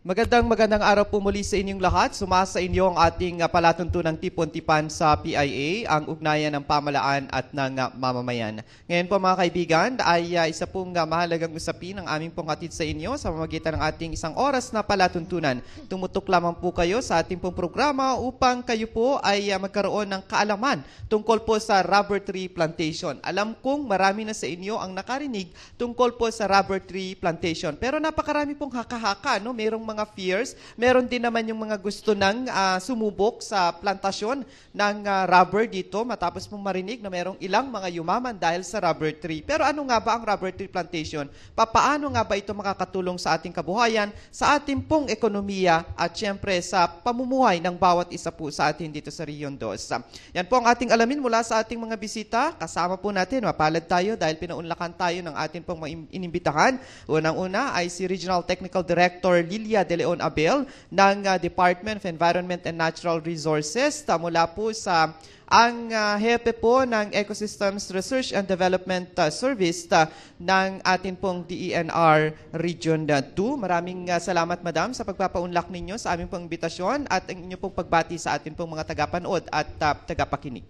Magandang araw po muli sa inyong lahat. Sumasa inyo ang ating palatuntunang tipon-tipan sa PIA, ang ugnayan ng pamalaan at ng mamamayan. Ngayon po mga kaibigan, ay isa pong mahalagang usapin ang aming pong hatid sa inyo sa pamamagitan ng ating isang oras na palatuntunan. Tumutok lamang po kayo sa ating pong programa upang kayo po ay magkaroon ng kaalaman tungkol po sa rubber tree plantation. Alam kong marami na sa inyo ang nakarinig tungkol po sa rubber tree plantation. Pero napakarami pong haka-haka, no? Merong mga fears. Meron din naman yung mga gusto ng sumubok sa plantasyon ng rubber dito matapos mong marinig na merong ilang mga yumaman dahil sa rubber tree. Pero ano nga ba ang rubber tree plantation? Papaano nga ba ito makakatulong sa ating kabuhayan, sa ating pong ekonomiya at syempre sa pamumuhay ng bawat isa po sa atin dito sa Region 2. Yan po ang ating alamin mula sa ating mga bisita. Kasama po natin, mapalad tayo dahil pinaunlakan tayo ng ating pong mga inimbitahan. Unang-una ay si Regional Technical Director Lilia De Leon Abel ng Department of Environment and Natural Resources mula po sa ang hepe po ng Ecosystems Research and Development Service ng atin pong DENR Region 2. Maraming salamat, Madam, sa pagpapaunlak ninyo sa aming pong imbitasyon at ang inyong pong pagbati sa atin pong mga tagapanood at tagapakinig.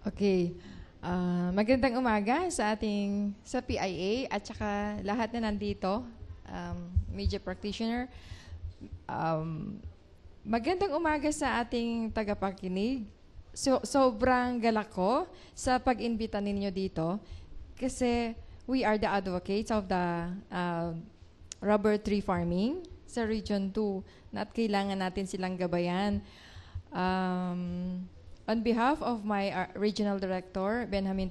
Okay. Magandang umaga sa PIA at saka lahat na nandito, media practitioner. Magandang umaga sa ating tagapakinig. Sobrang galak ko sa pag-imbita ninyo dito kasi we are the advocates of the rubber tree farming sa Region 2 na at kailangan natin silang gabayan. On behalf of my Regional Director, Benjamin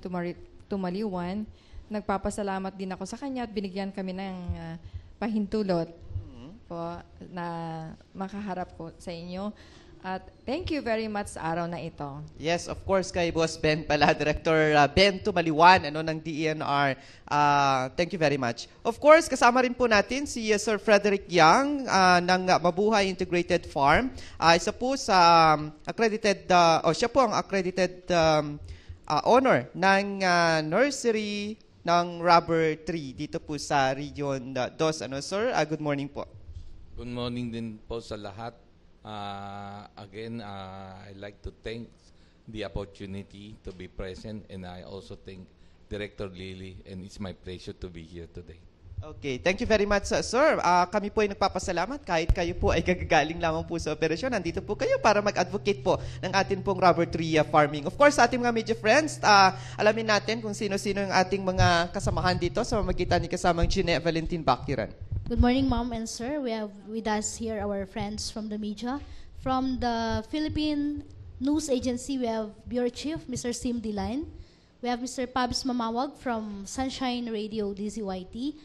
Tumaliwan, nagpapasalamat din ako sa kanya at binigyan kami ng pahintulot po na makaharap ko sa inyo. At thank you very much sa araw na ito. Yes, of course, kay Boss Ben pala, Director Ben Tumaliwan ng DENR. Thank you very much. Of course, kasama rin po natin si Sir Frederick Yang ng Mabuhay Integrated Farm. Isa po sa accredited, siya po ang accredited owner ng nursery ng rubber tree dito po sa Region 2. Sir? Good morning po. Good morning din po sa lahat. Again, I'd like to thank the opportunity to be present, and I also thank Director Lily, and it's my pleasure to be here today. Okay, thank you very much, sir. Kami po ay nagpapasalamat kahit kayo po ay gagagaling lamang po sa operasyon. Nandito po kayo para mag-advocate po ng ating pong rubber tree farming. Of course, ating mga media friends, alamin natin kung sino-sino yung ating mga kasamahan dito sa pamamagitan ni kasamang Gine Valentin Bakiran. Good morning, Ma'am and Sir. We have with us here our friends from the media. From the Philippine News Agency, we have Bureau Chief, Mr. Sim Diline. We have Mr. Pabs Mamawag from Sunshine Radio DZYT.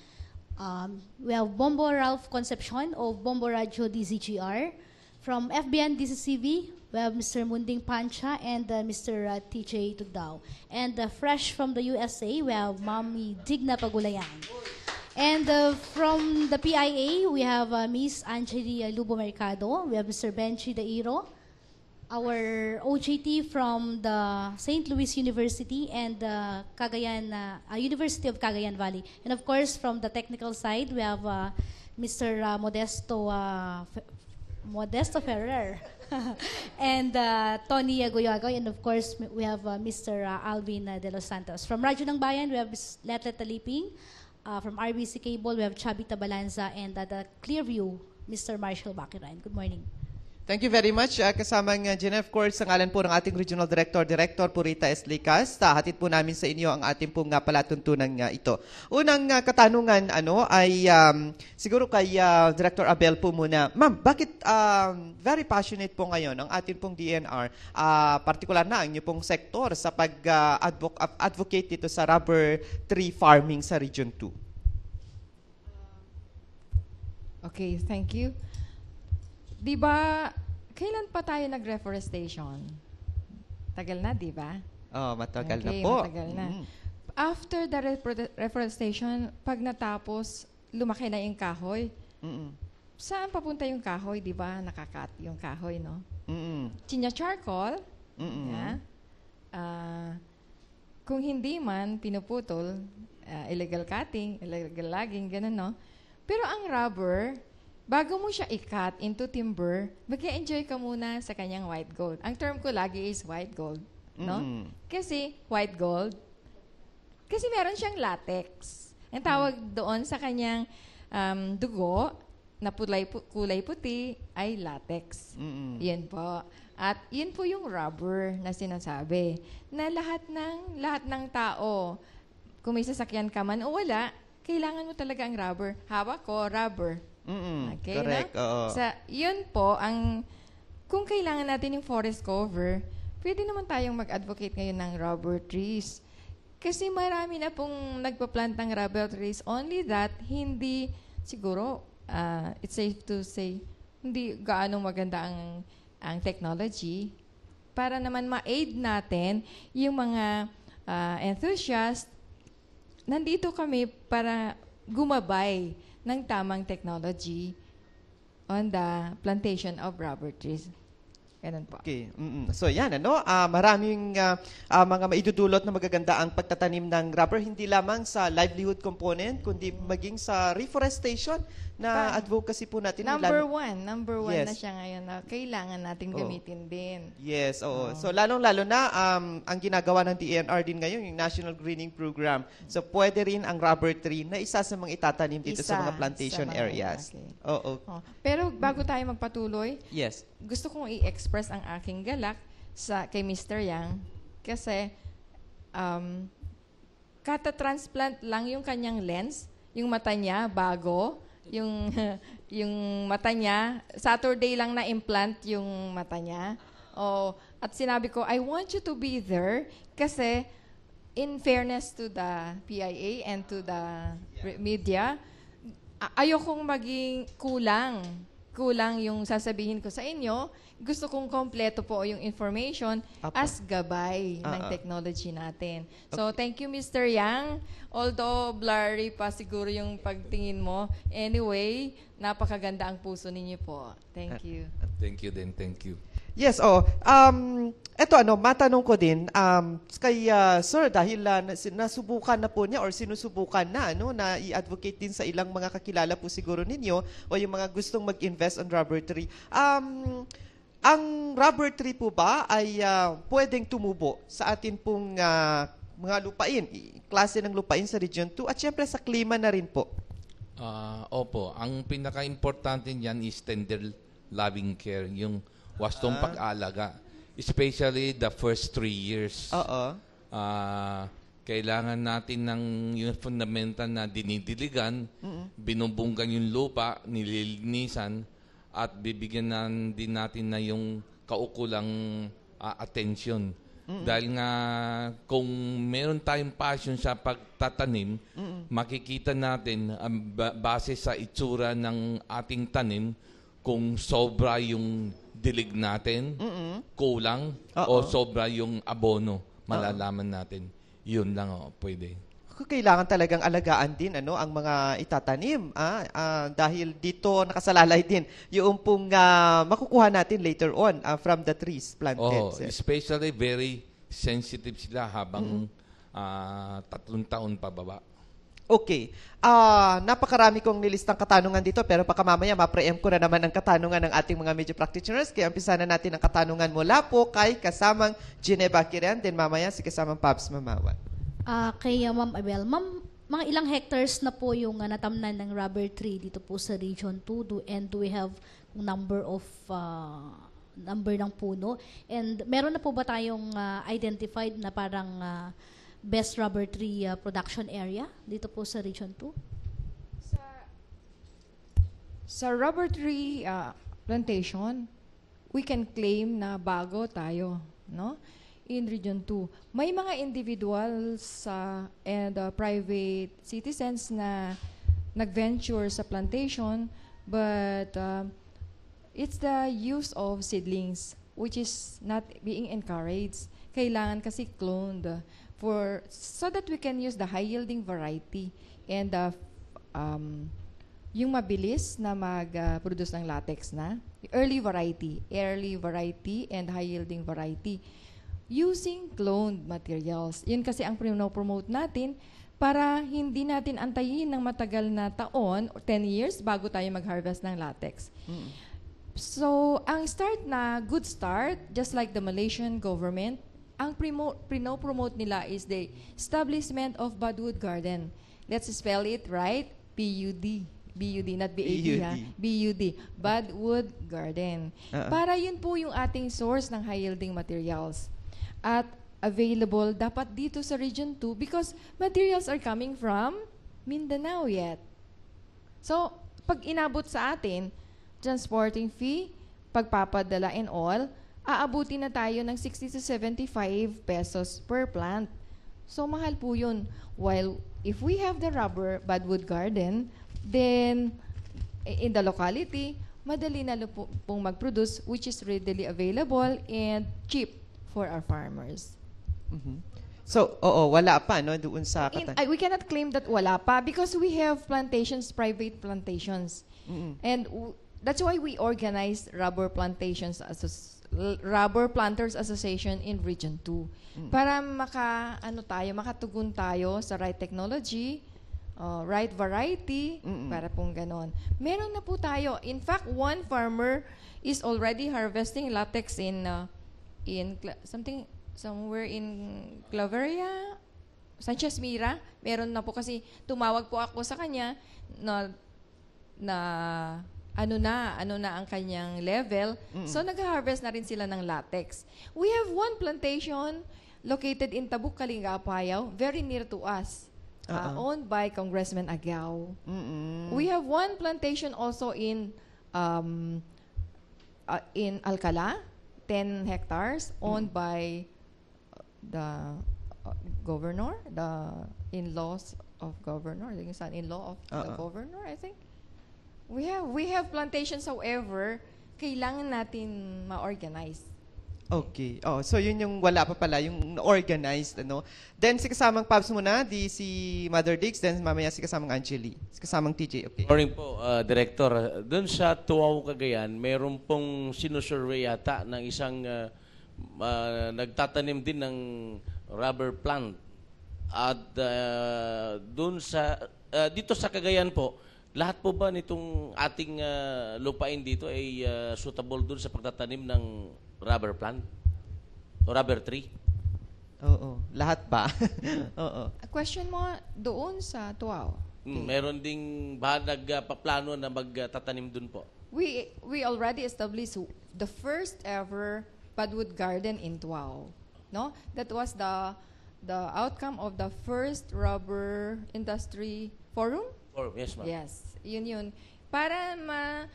We have Bombo Ralph Concepcion of Bombo Radio DZGR. From FBN DCCV, we have Mr. Munding Pancha and Mr. TJ Tugdao. And fresh from the USA, we have Mami Digna Pagulayan. And from the PIA, we have Miss Angelia Lubo Mercado. We have Mr. Benchi Dairo, our OJT from the St. Louis University and Cagayan, University of Cagayan Valley. And of course, from the technical side, we have Mr. Modesto Ferrer and Tony Agoyagoy. And of course, we have Mr. Alvin De Los Santos. From Radyo ng Bayan, we have Ms. Letlet Taliping. From RBC Cable, we have Chabi Tabalanza, and the Clearview, Mr. Marshall Bakiran. Good morning. Thank you very much. Kasamang Gina, of course, ang ngalan po ng ating Regional Director, Director Purita S. Licas. Hatid po namin sa inyo ang ating pong palatuntunan ito. Unang katanungan ay siguro kay Director Abel po muna. Ma'am, bakit very passionate po ngayon ang ating pong DNR, particular na ang inyong pong sektor sa pag-advocate dito sa rubber tree farming sa Region 2? Okay, thank you. Di ba, kailan pa tayo nag-reforestation? Tagal na, di ba? Matagal na Okay, po. matagal na. After the reforestation, pag natapos, lumaki na yung kahoy. Saan papunta yung kahoy, di ba? Nakakat yung kahoy, no? Chinya charcoal. Yeah. Kung hindi man, pinuputol, illegal cutting, illegal logging, ganun, no? Pero ang rubber, bago mo siya i-cut into timber, mag-enjoy ka muna sa kanyang white gold. Ang term ko lagi is white gold, no? Kasi white gold, kasi meron siyang latex. Ang tawag doon sa kanyang dugo na kulay puti ay latex. Yan po. At yun po yung rubber na sinasabi. Na lahat ng tao, kung may sasakyan ka man o wala, kailangan mo talaga ang rubber. Hawak ko, rubber. Okay, Correct. Oo. Yun po, kung kailangan natin yung forest cover, pwede naman tayong mag-advocate ngayon ng rubber trees. Kasi marami na pong nagpa-plant ng rubber trees. Only that, hindi, siguro, it's safe to say, hindi gaano maganda ang technology para naman ma-aid natin yung mga enthusiasts. Nandito kami para gumabay ng tamang technology on the plantation of rubber trees. Ganun po. Okay. So yan, maraming mga maidudulot na magaganda ang pagtatanim ng rubber, hindi lamang sa livelihood component, kundi maging sa reforestation na advocacy po natin. Number one na Yes. siya ngayon na kailangan natin gamitin din. Yes, oo. So lalong-lalo na ang ginagawa ng DENR din ngayon, yung National Greening Program. So pwede rin ang rubber tree na isa sa mga itatanim dito sa mga plantation areas. Okay. Oo. Pero bago tayo magpatuloy, Yes. gusto kong i-express ang aking galak kay Mr. Yang kasi kata-transplant lang yung kanyang lens, yung mata niya bago, yung mata niya, Saturday lang na implant yung mata niya. At sinabi ko, I want you to be there kasi in fairness to the PIA and to the media, ayokong maging kulang yung sasabihin ko sa inyo. Gusto kong kompleto po yung information as gabay ng technology natin. So, thank you, Mr. Yang. Although blurry pa siguro yung pagtingin mo, anyway, napakaganda ang puso ninyo po. Thank you. Thank you din, thank you. Yes, eto matanong ko din kay sir dahil nasubukan na po niya or sinusubukan na na i-advocate din sa ilang mga kakilala po siguro ninyo o yung mga gustong mag-invest on rubber tree. Ang rubber tree po ba ay pwedeng tumubo sa atin pong mga lupain, klase ng lupain sa Region 2 at syempre sa klima na rin po? Opo, ang pinaka-importante niyan is tender loving care, yung wastong pag-alaga. Especially the first 3 years. Kailangan natin ng yung fundamental na dinidiligan, binubunggan yung lupa, nililinisan, at bibigyan din natin na yung kaukulang atensyon. Dahil nga kung meron tayong passion sa pagtatanim, makikita natin base sa itsura ng ating tanim kung sobra yung dilig natin, kulang, o sobra yung abono, malalaman natin. Yun lang pwede. Kailangan talagang alagaan din ang mga itatanim dahil dito nakasalalay din yung pong makukuha natin later on from the trees planted. Especially very sensitive sila habang 3 taon pababa. Okay. Napakarami kong nilistang katanungan dito pero baka mamaya ma-preempt ko na naman ang katanungan ng ating mga media practitioners. Kaya umpisa na natin ang katanungan mula po kay kasamang Geneva Kiran, then mamaya si kasamang Pabs Mamawan. Kay Ma'am Abel. Ma'am, mga ilang hectares na po yung natamnan ng rubber tree dito po sa Region 2 and do we have number ng puno? And meron na po ba tayong identified na parang best rubber tree production area dito po sa Region 2? Sa rubber tree plantation, we can claim na bago tayo, no? In Region 2. May mga individuals and private citizens na nag-venture sa plantation, but it's the use of seedlings which is not being encouraged. Kailangan kasi cloned so that we can use the high-yielding variety and yung mabilis na mag-produce ng latex na early variety and high-yielding variety using cloned materials. Yun kasi ang promote natin para hindi natin antayin ng matagal na taon, or 10 years, bago tayo mag-harvest ng latex. So, ang start na good start, just like the Malaysian government, ang promote nila is the establishment of Budwood Garden. Let's spell it right, P-U-D. B-U-D, not B-A-D, ha? B-U-D, Budwood Garden. Para yun po yung ating source ng high-yielding materials. At available dapat dito sa Region 2 because materials are coming from Mindanao yet. So, pag inabot sa atin, transporting fee, pagpapadala and all, aabutin na tayo ng 60 to 75 pesos per plant. So, mahal po yun. While if we have the rubber Budwood Garden, then in the locality, madali na pong mag-produce which is readily available and cheap for our farmers. So, wala pa, no, doon sa... We cannot claim that wala pa because we have plantations, private plantations. And that's why we organized Rubber Planters Association in Region 2. Para makatugon tayo sa right technology, right variety, para pong ganon. Meron na po tayo. In fact, one farmer is already harvesting latex somewhere in Claveria, Sanchez Mira. Meron na po kasi tumawag po ako sa kanya na ano na ang kanyang level. So nag-harvest na rin sila ng latex. We have one plantation located in Tabuk, Kalinga, Apayao, very near to us. Owned by Congressman Agao. We have one plantation also in Alcala, 10 hectares, owned by the governor, the in-laws of governor, yung son-in-law of the governor, I think. We have plantations, however, kailangan natin ma-organize. Okay. So yun yung wala pa pala, yung organized, ano. Then si kasamang Pabs muna, si Mother Diggs, then mamaya si kasamang Angeli. Si kasamang TJ, okay. Morning po, Director. Doon sa Tuaw, Cagayan, meron pong sinusurvey yata ng isang nagtatanim din ng rubber plant. At doon dito sa Cagayan po, lahat po ba nitong ating lupain dito ay suitable doon sa pagtatanim ng rubber plant? O rubber tree? Oo. Lahat ba? Oo. Question mo doon sa Tuaw. Meron ding nagpaplano na magtatanim doon po. We already established the first ever Budwood Garden in Tuaw. No? That was the outcome of the first rubber industry forum. Yes, ma'am. Yes, yun. Para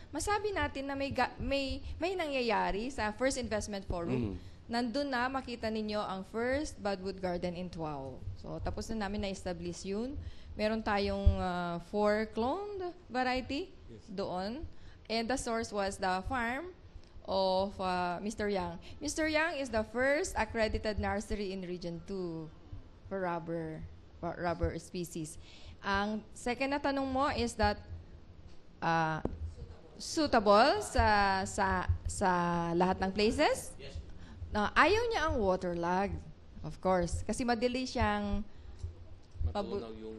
masabi natin na may nangyayari sa first investment forum. Nandun na makita ninyo ang first Budwood Garden in Tuaw. So tapos na namin na-establish yun. Meron tayong 4 cloned variety doon. And the source was the farm of Mr. Yang. Mr. Yang is the first accredited nursery in Region 2 for rubber species. Ang second na tanong mo is that suitable sa lahat ng places? Yes. Ayaw niya ang waterlogged, of course. Kasi madali siyang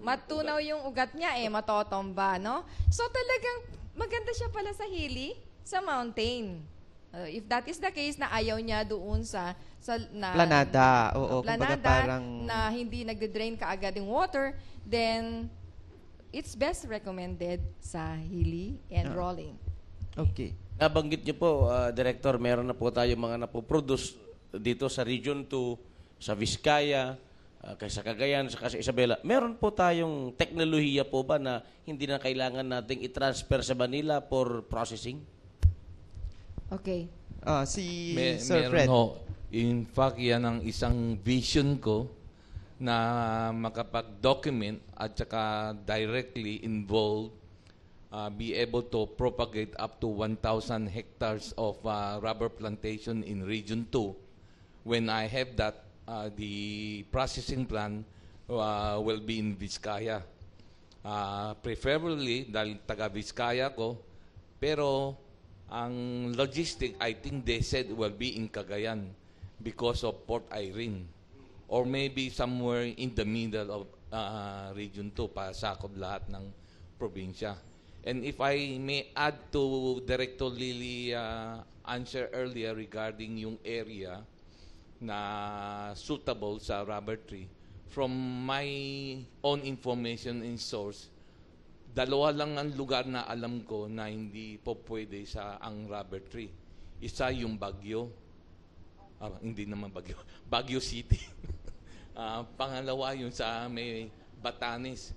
matunaw yung ugat niya matotomba, no? So talagang maganda siya pala sa hilly, sa mountain. If that is the case na ayaw niya doon sa planada. Oo, planada, parang na hindi nagde-drain kaagad yung water, then it's best recommended sa hilly and rolling. Okay. Nabanggit niyo po, Director, meron na po tayo mga napoproduce dito sa Region 2, sa Vizcaya, sa Cagayan, sa Isabela. Meron po tayong teknolohiya po ba na hindi na kailangan nating i-transfer sa Manila for processing? Okay. Si Sir Fred. In fact, yan ang isang vision ko na makapag-document at saka directly involved, be able to propagate up to 1,000 hectares of rubber plantation in Region 2. When I have that, the processing plant will be in Vizcaya. Preferably, dahil taga-Vizcaya ko, pero ang logistic, I think they said will be in Cagayan because of Port Irene. Or maybe somewhere in the middle of Region 2 para sakop lahat ng probinsya. And if I may add to Director Lily answer earlier regarding yung area na suitable sa rubber tree, from my own information and source, dalawa lang ang lugar na alam ko na hindi po pwede sa ang rubber tree. Isa yung Baguio, hindi naman Baguio, Baguio City. Pangalawa yung sa may Batanes.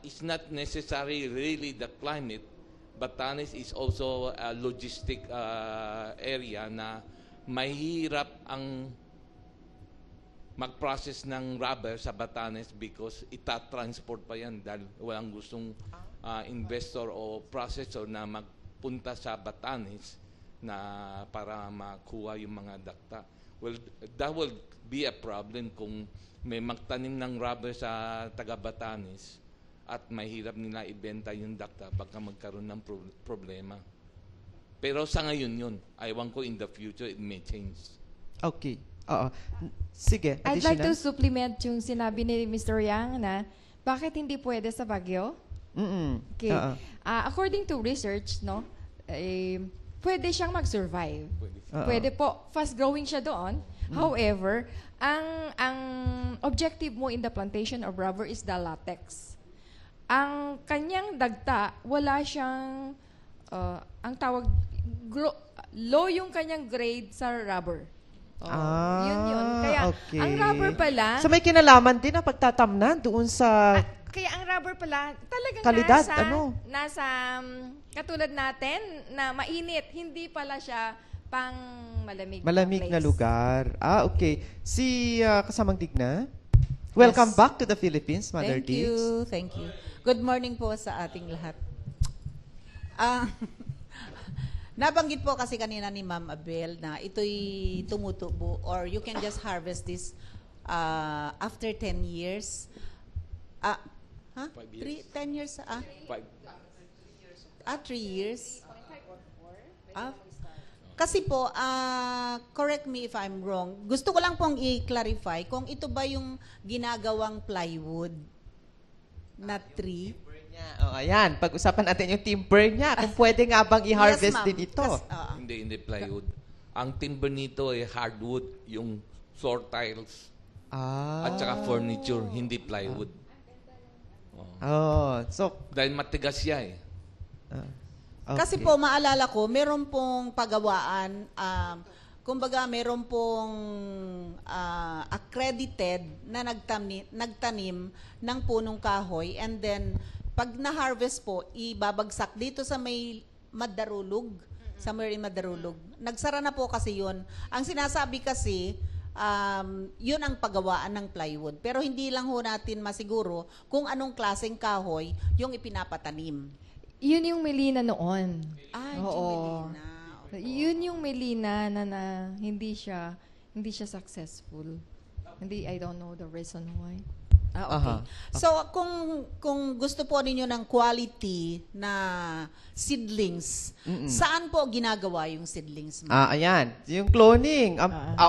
It's not necessarily really the climate. Batanes is also a logistic area na mahirap ang mag-process ng rubber sa Batanes because itatransport pa yan dahil walang gustong investor o processor na magpunta sa Batanes na para makuha yung mga dakta. Well, that will be a problem kung may magtanim ng rubber sa taga Batanes at mahirap nila ibenta yung dakta baka magkaroon ng problema. Pero sa ngayon yun, aywan ko in the future it may change. Okay. Oo. Sige, I'd like to additional. supplement yung sinabi ni Mr. Yang na bakit hindi pwede sa Baguio? Okay. Oo. According to research, no, pwede siyang mag-survive. Oo. Pwede po. Fast-growing siya doon. However, ang objective mo in the plantation of rubber is the latex. Ang kanyang dagta, wala siyang, ang tawag, low yung kanyang grade sa rubber. Yun. Kaya, okay. ang rubber pala, So may kinalaman din ang pagtatamnan doon sa kaya ang rubber pala, talagang Kalidad, nasa katulad natin, na mainit. Hindi pala siya pang malamig malamig na place. lugar. Okay. Si kasamang Digna. Welcome Yes. back to the Philippines, Mother Thank Diggs. you, thank you. Good morning po sa ating lahat. Nabanggit po kasi kanina ni Ma'am Abel na ito'y tumutubo or you can just harvest this after 10 years. 5 years. 10 years? 3 years. Kasi po, correct me if I'm wrong, gusto ko lang pong i-clarify kung ito ba yung ginagawang plywood na tree. Ayan. Pag-usapan natin yung timber niya. Kung pwede nga bang i-harvest ma'am. din ito. Hindi plywood. Ang timber nito ay hardwood, yung floor tiles at saka furniture, hindi plywood. So, Dahil matigas siya eh. okay. Kasi po, maalala ko, meron pong pagawaan, kumbaga meron pong accredited na nagtanim ng punong kahoy and then pag na-harvest po, ibabagsak dito sa may Madarulog, sa may Madarulog. Nagsara na po kasi yun. Ang sinasabi kasi, yun ang pagawaan ng plywood. Pero hindi lang ho natin masiguro kung anong klaseng kahoy yung ipinapatanim. Yun yung Melina noon. Oo. Yun yung Melina na hindi siya successful. I don't know the reason why. Okay. So, kung gusto po ninyo ng quality na seedlings, saan po ginagawa yung seedlings, ma'am? Ayan. Yung cloning.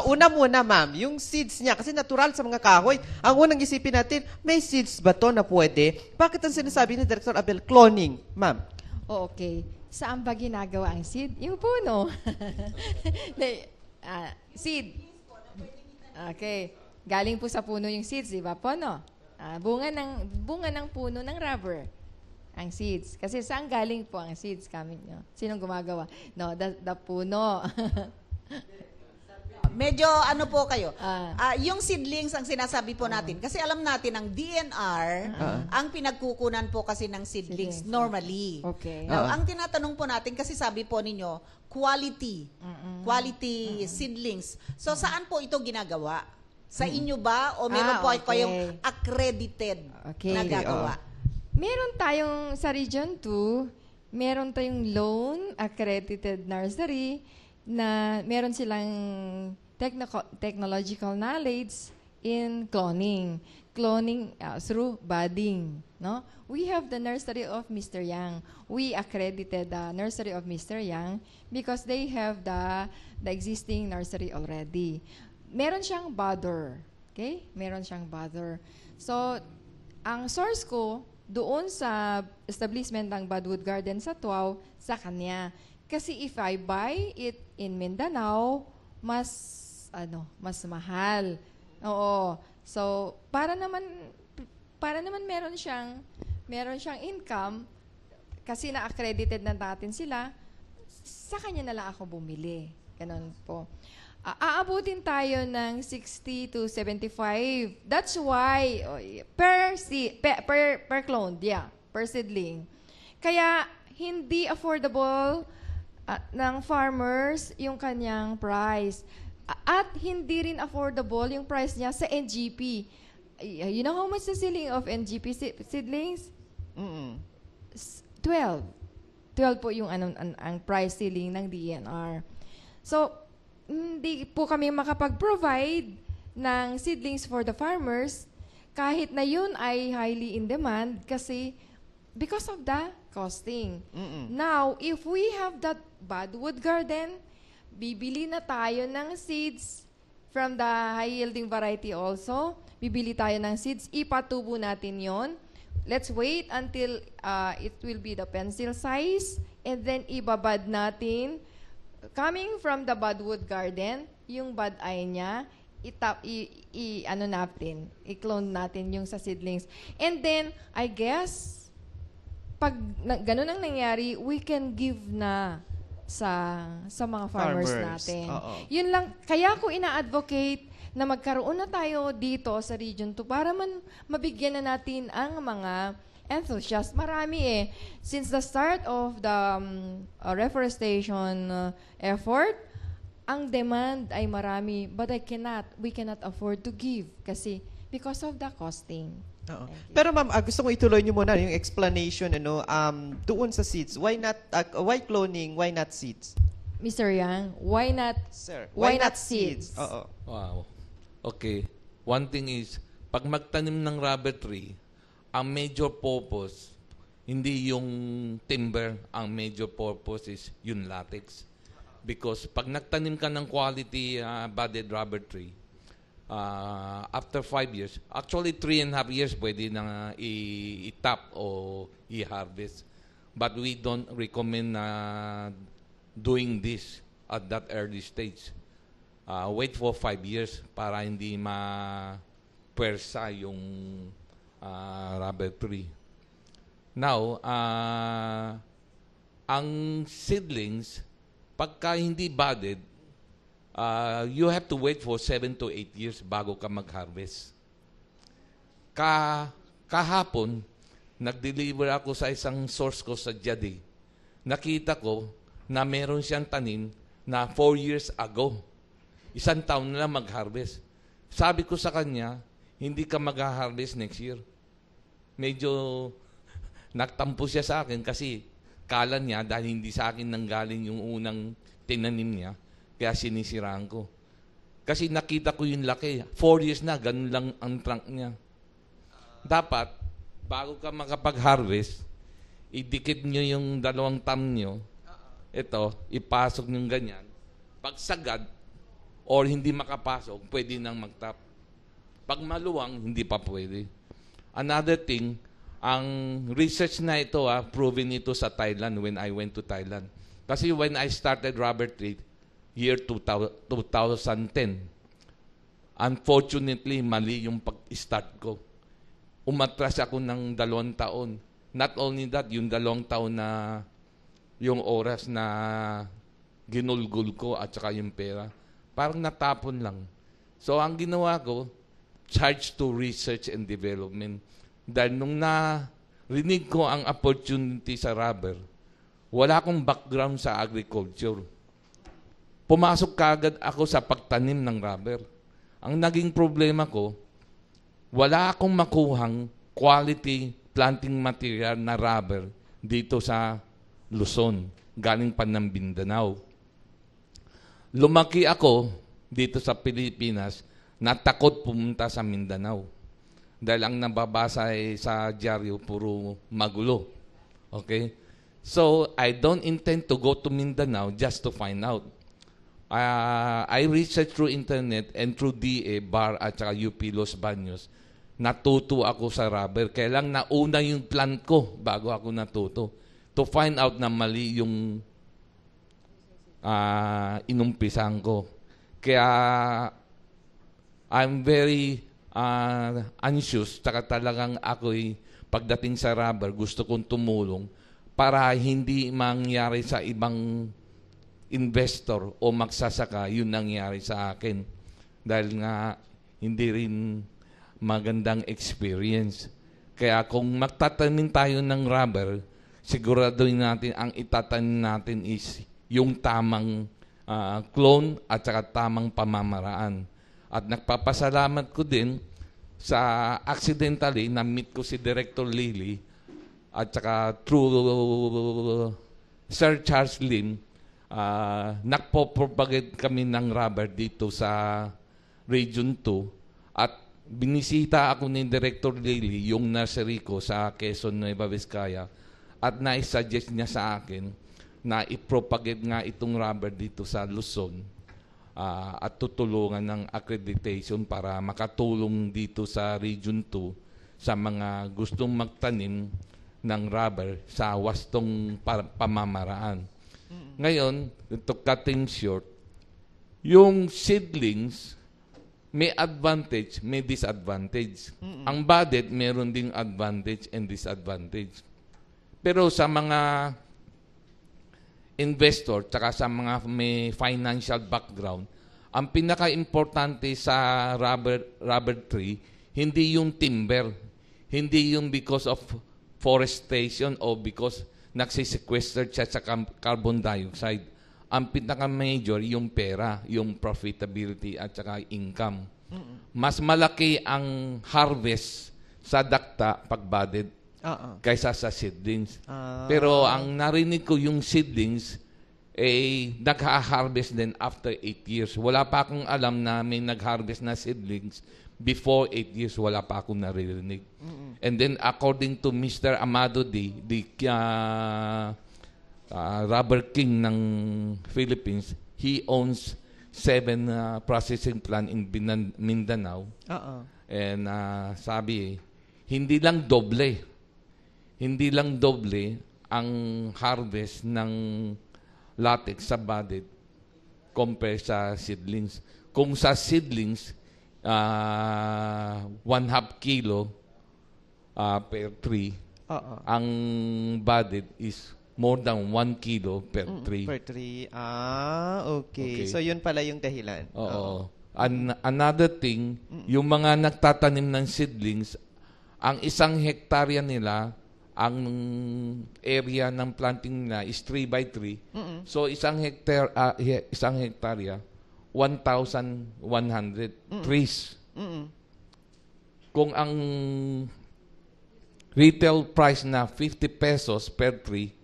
Una muna, ma'am, yung seeds niya. Kasi natural sa mga kahoy. Ang unang isipin natin, may seeds ba to na pwede? Bakit ang sinasabi ni Director Abel, cloning, ma'am? Okay. Saan ba ginagawa ang seed? Yung puno. Seed. Okay. Galing po sa puno yung seeds, di ba po, no? Bunga ng puno ng rubber. Ang seeds. Kasi saan galing po ang seeds coming? No? Sinong gumagawa? No, the puno. Medyo ano po kayo? Yung seedlings ang sinasabi po natin. Kasi alam natin ang DNR, ang pinagkukunan po kasi ng seedlings normally. Okay. Now, ang tinatanong po natin, kasi sabi po ninyo, quality seedlings. So, saan po ito ginagawa? Sa inyo ba? O meron po kayong accredited na gagawa? Meron tayong sa Region 2, meron tayong loan accredited nursery na meron silang technological knowledge in cloning through budding, no? We have the nursery of Mr. Yang. We accredited the nursery of Mr. Yang because they have the existing nursery already. Meron siyang bother, okay? Meron siyang bother. So ang source ko doon sa establishment ng Budwood Garden sa Tuaw, sa kanya. Kasi if I buy it in Mindanao, mas mahal. Oo. So, para naman meron siyang income kasi na-accredited na natin sila, sa kanya na lang ako bumili. Ganun po. Aabutin tayo ng 60 to 75. That's why per clone, per seedling. Kaya hindi affordable ng farmers yung kanyang price. At hindi rin affordable yung price niya sa NGP. You know how much the selling of NGP seedlings? 12. 12 po yung ang price ceiling ng DNR. So, hindi po kami makapag-provide ng seedlings for the farmers kahit na yun ay highly in demand kasi because of the costing. Now, if we have that Budwood Garden, bibili na tayo ng seeds from the high-yielding variety also. Bibili tayo ng seeds, ipatubo natin yon. Let's wait until it will be the pencil size and then ibabad natin. Coming from the Budwood Garden, yung bud eye niya, i-clone natin yung sa seedlings. And then, I guess, pag ganun ang nangyari, we can give na sa mga farmers natin. Yun lang, kaya ko ina-advocate na magkaroon na tayo dito sa Region 2 para mabigyan na natin ang mga enthusiasts. Marami Since the start of the reforestation effort, ang demand ay marami, but we cannot afford to give kasi because of the costing. Pero ma'am, gusto ko ituloy niyo muna yung explanation doon sa seeds. Why cloning, why not seeds? Mr. Yang, why not Sir, why not seeds? Oo. Wow. Okay. One thing is, pag magtanim ng rubber tree, ang major purpose, hindi yung timber, ang major purpose is yung latex. Because pag nagtanim ka ng quality budded rubber tree, after 5 years, actually 3.5 years pwede na i-tap o i-harvest. But we don't recommend doing this at that early stage. Wait for 5 years para hindi ma-pwersa yung rubber tree. Now, ang seedlings, pagka hindi budded, you have to wait for 7 to 8 years bago ka mag-harvest. Kahapon, nag-deliver ako sa isang source ko sa Jade. Nakita ko na meron siyang tanim na 4 years ago. 1 taon na lang mag-harvest. Sabi ko sa kanya, hindi ka mag-harvest next year. Medyo nagtampo siya sa akin kasi kala niya dahil hindi sa akin nanggaling yung unang tinanim niya, kaya sinisiraan ko. Kasi nakita ko yung laki. 4 years na, ganun lang ang trunk niya. Dapat, bago ka makapag-harvest, idikit nyo yung 2 thumb nyo. Ito, ipasok nyo ganyan. Pag sagad, or hindi makapasok, pwede nang mag-tap. Pag maluwang, hindi pa pwede. Another thing, ang research na ito, proven ito sa Thailand when I went to Thailand. Kasi when I started rubber tree, year 2010, unfortunately, mali yung pag-start ko. Umatras ako ng 2 taon. Not only that, yung 2 taon na yung oras na ginulgul ko at saka yung pera, parang natapon lang. So, ang ginawa ko, charge to research and development. Dahil nung narinig ko ang opportunity sa rubber, wala akong background sa agriculture. Pumasok kaagad ako sa pagtanim ng rubber. Ang naging problema ko, wala akong makuhang quality planting material na rubber dito sa Luzon, galing pa ng Mindanao. Lumaki ako dito sa Pilipinas, natakot pumunta sa Mindanao. Dahil ang nababasa sa dyaryo, puro magulo. Okay? So, I don't intend to go to Mindanao just to find out. I researched through internet and through DA, BAR, at saka UP Los Baños. natuto ako sa rubber. Kaya lang nauna yung plan ko bago ako natuto. To find out na mali yung inumpisan ko. Kaya I'm very anxious, tsaka talagang ako'y pagdating sa rubber, gusto kong tumulong para hindi mangyari sa ibang investor o magsasaka yung nangyari sa akin. Dahil nga hindi rin magandang experience. Kaya kung magtatanim tayo ng rubber, siguraduhin natin ang itatanim natin is yung tamang clone at saka tamang pamamaraan. At nagpapasalamat ko din sa accidentally na-meet ko si Director Lily at saka through Sir Charles Lim, nagpo-propagate kami ng rubber dito sa Region 2 at binisita ako ni Director Lily yung nursery ko sa Quezon, Nueva Vizcaya at na-suggest niya sa akin na ipropagate nga itong rubber dito sa Luzon at tutulungan ng accreditation para makatulong dito sa Region 2 sa mga gustong magtanim ng rubber sa wastong pamamaraan. Ngayon, to cut things short, yung seedlings may advantage, may disadvantage. Ang budded, meron ding advantage and disadvantage. Pero sa mga investor, tsaka sa mga may financial background, ang pinaka-importante sa rubber tree, hindi yung timber, hindi yung because of forestation o because nagsisequester siya sa carbon dioxide. Ang pinaka-major, yung pera, yung profitability at saka income. Mas malaki ang harvest sa dakta pag budded kaysa sa seedlings. Pero ang narinig ko yung seedlings, nag-harvest din after 8 years. Wala pa akong alam na may nag-harvest na seedlings before 8 years. Wala pa akong naririnig. And then according to Mr. Amado D, the rubber king ng Philippines, he owns 7 processing plant in Mindanao. And sabi, hindi lang doble ang harvest ng latex sa budded compare sa seedlings. Kung sa seedlings, 1/2 kilo per tree, ang budded is more than 1 kilo per tree. Per tree. Okay. So yun pala yung dahilan. Oo. Another thing, yung mga nagtatanim ng seedlings, ang 1 hektarya nila, ang area ng planting na is 3x3. So 1 hektarya, 1,100 trees. Kung ang retail price na 50 pesos per tree,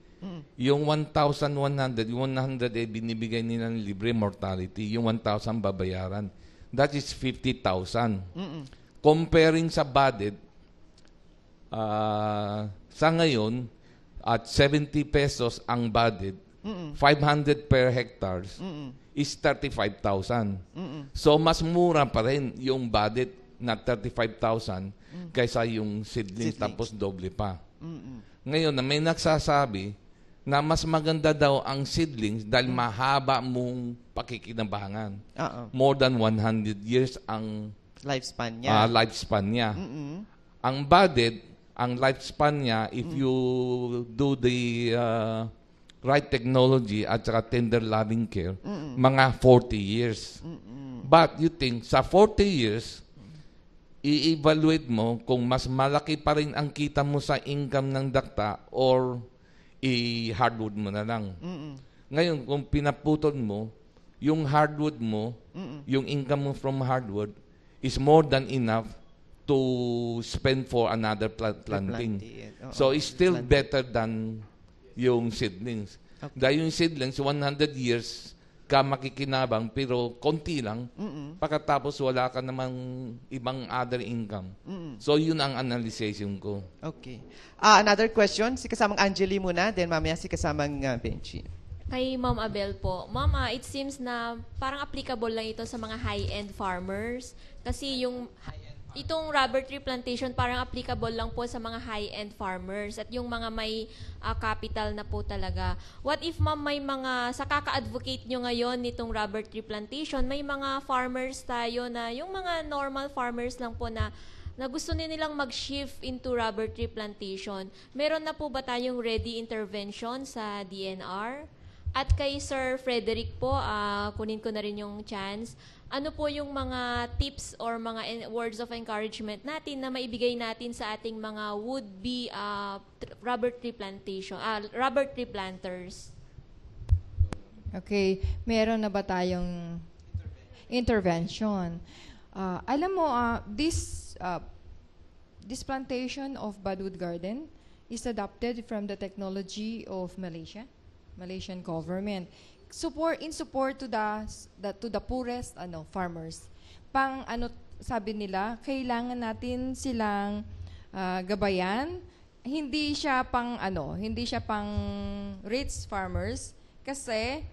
yung 1,100, yung 100 binibigay nila ng libre mortality, yung 1,000 babayaran. That is 50,000. Comparing sa budded, sa ngayon, at 70 pesos ang budded, 500 per hectares, is 35,000. So, mas mura pa rin yung budded na 35,000 kaysa yung seedlings, tapos doble pa. Ngayon, na may nagsasabi na mas maganda daw ang seedlings dahil mahaba mong pakikinabangan. More than 100 years ang lifespan niya. Ang budded, ang lifespan niya, if you do the right technology at saka tender loving care, mga 40 years. But you think, sa 40 years, i-evaluate mo kung mas malaki pa rin ang kita mo sa income ng dakta or i-hardwood mo na lang. Ngayon, kung pinaputol mo, yung hardwood mo, yung income mo from hardwood is more than enough to spend for another planting. So, it's still better than yung seedlings. Dahil yung seedlings, 100 years ka makikinabang, pero konti lang, pagkatapos wala ka namang ibang other income. So, yun ang analysis ko. Okay. Another question, si kasamang Angeli muna, then mamaya si kasamang Benchi. Kay Ma'am Abel po. Ma'am, it seems na parang applicable lang ito sa mga high-end farmers. Kasi yung Itong rubber tree plantation parang applicable lang po sa mga high-end farmers at yung mga may capital na po talaga. What if ma'am may mga, sa kaka-advocate nyo ngayon nitong rubber tree plantation, may mga farmers tayo na yung mga normal farmers lang po na gusto nilang mag-shift into rubber tree plantation. Meron na po ba tayong ready intervention sa DNR? At kay Sir Frederick po, kunin ko na rin yung chance. Ano po yung mga tips or mga words of encouragement natin na maibigay natin sa ating mga would-be rubber tree planters? Okay, meron na ba tayong intervention? Alam mo, this plantation of Budwood Garden is adopted from the technology of Malaysian government. In support to the poorest farmers. Sabi nila, kailangan natin silang gabayan. Hindi siya pang rich farmers kasi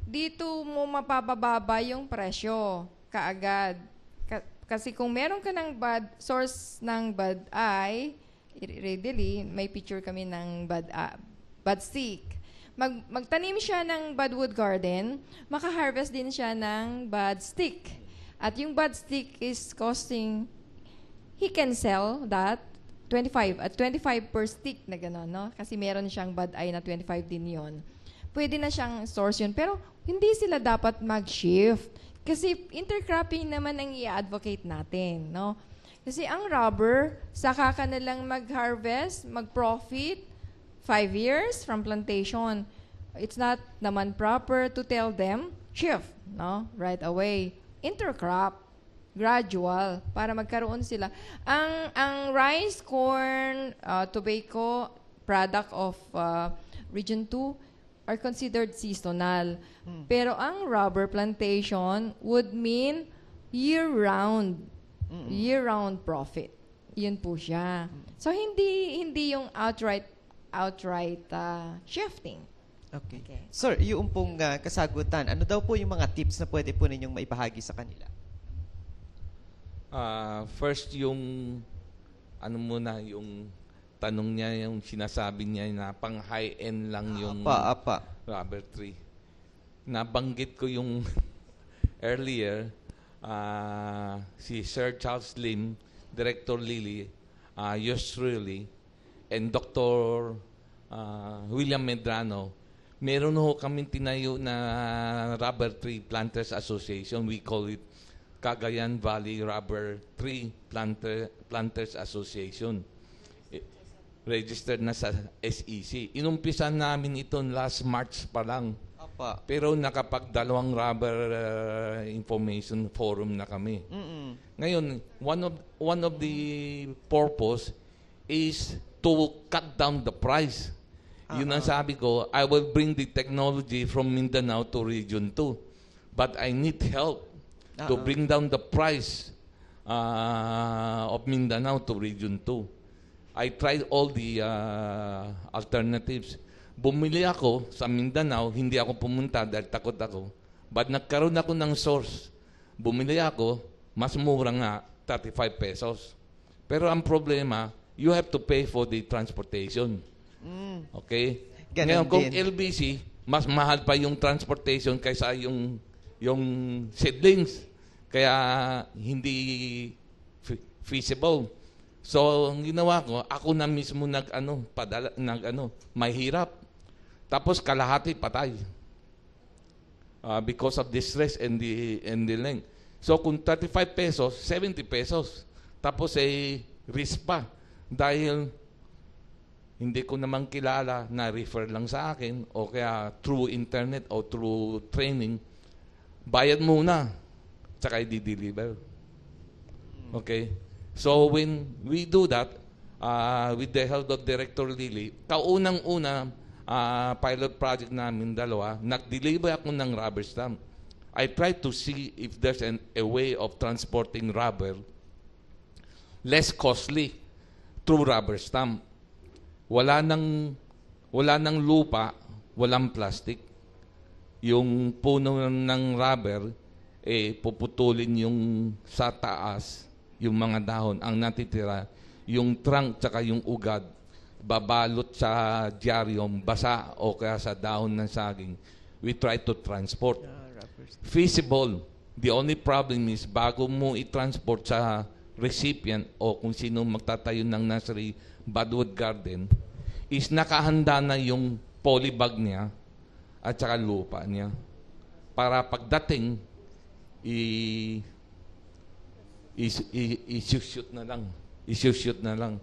dito mo mapapababa yung presyo kaagad. Kasi kung meron ka ng source ng bud eye, readily may picture kami ng bud stick. Magtanim siya ng budwood garden, maka-harvest din siya ng bud stick. At yung bud stick is costing, he can sell that 25 per stick na gano'n, no? Kasi meron siyang bud eye na 25 din yon. Pwede na siyang source yun. Pero hindi sila dapat mag-shift. Kasi intercropping naman ang i-advocate natin, no? Kasi ang rubber, saka ka na lang mag-harvest, mag-profit, 5 years from plantation. It's not naman proper to tell them, shift, no? Right away. Intercrop, gradual, para magkaroon sila. Ang rice, corn, tobacco, product of Region 2 are considered seasonal. Pero ang rubber plantation would mean year-round. Year-round profit. Yun po siya. So, hindi yung outright shifting. Okay. Sir, yung pong kasagutan, ano daw po yung mga tips na pwede po ninyong maibahagi sa kanila? First, yung yung tanong niya, yung sinasabi niya na pang high-end lang yung rubber tree. Nabanggit ko yung earlier, si Sir Charles Lim, Director Lily, yours truly, and Dr. William Medrano, meron ho kaming tinayo na Rubber Tree Planters Association. We call it Cagayan Valley Rubber Tree Planters Association. Registered na sa SEC. Inumpisan namin ito last March pa lang. Pero nakapag-2 rubber information forum na kami. Ngayon, one of the purpose is to cut down the price. Yun ang sabi ko, I will bring the technology from Mindanao to Region 2. But I need help to bring down the price of Mindanao to Region 2. I tried all the alternatives. Bumili ako sa Mindanao, hindi ako pumunta dahil takot ako. But nagkaroon ako ng source. Bumili ako, mas mura nga, 35 pesos. Pero ang problema, you have to pay for the transportation. Okay? Ngayon, kung LBC, mas mahal pa yung transportation kaysa yung seedlings. Kaya hindi feasible. So, ang ginawa ko, ako na mismo mahirap. Tapos kalahati patay. Because of the stress and the length. So, kung 35 pesos, 70 pesos. Tapos risk pa. Dahil hindi ko naman kilala na refer lang sa akin o kaya through internet o through training, bayad muna, tsaka i-deliver. Okay? So when we do that, with the help of Director Lily, kaunang-una pilot project namin dalawa, nag-deliver ako ng rubber stamp. I tried to see if there's a way of transporting rubber less costly through rubber stamp. Wala nang lupa, walang plastic. Yung puno ng rubber, puputulin yung sa taas, yung mga dahon. Ang natitira, yung trunk tsaka yung ugat, babalot sa dyarium, basa o kaya sa dahon ng saging. We try to transport. Feasible. The only problem is, bago mo i-transport sa recipient o kung sino magtatayo ng nursery, Budwood Garden, is nakahanda na yung polybag niya at saka lupa niya. Para pagdating, i-shoot na lang. I-shoot na lang.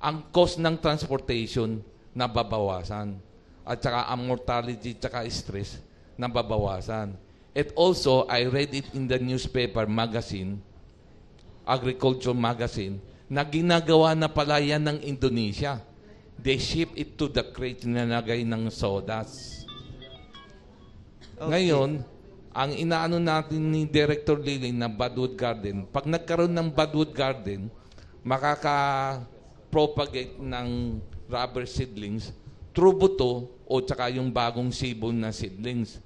Ang cost ng transportation nababawasan. At saka ang mortality at saka stress nababawasan. And also, I read it in the newspaper magazine, agriculture magazine, na ginagawa na pala yan ng Indonesia. They ship it to the crate na nagay ng sodas. Okay. Ngayon, ang inaano natin ni Director Lily na Budwood Garden, pag nagkaroon ng Budwood Garden, makaka-propagate ng rubber seedlings through buto o tsaka yung bagong sibol na seedlings.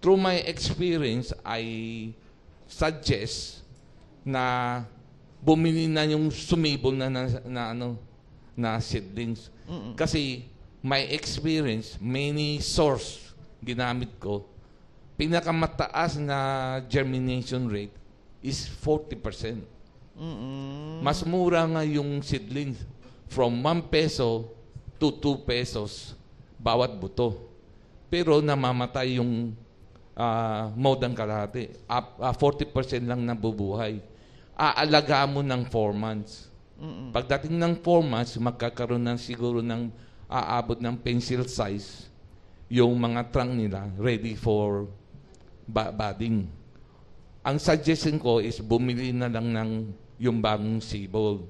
Through my experience, I suggest na bumili na yung sumibol na seedlings. Kasi my experience, many source ginamit ko, pinakamataas na germination rate is 40%. Mas mura nga yung seedlings from 1 peso to 2 pesos bawat buto. Pero namamatay yung modang kalahati. 40% lang nabubuhay. Aalagaan mo ng 4 months. Pagdating ng 4 months, magkakaroon ng siguro ng aabot ng pencil size yung mga trunk nila ready for budding. Ang suggestion ko is bumili na lang ng yung bagong sibol.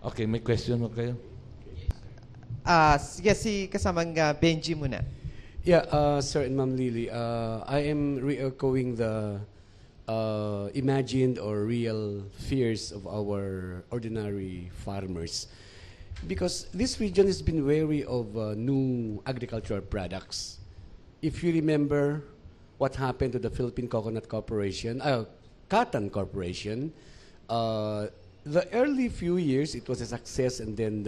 Okay, may question mo kayo? Sige, si kasamang Benji muna. Yeah, Sir and Ma'am Lily, I am re-echoing the imagined or real fears of our ordinary farmers. Because this region has been wary of new agricultural products. If you remember what happened to the Philippine Coconut Corporation, Cotton Corporation, the early few years it was a success, and then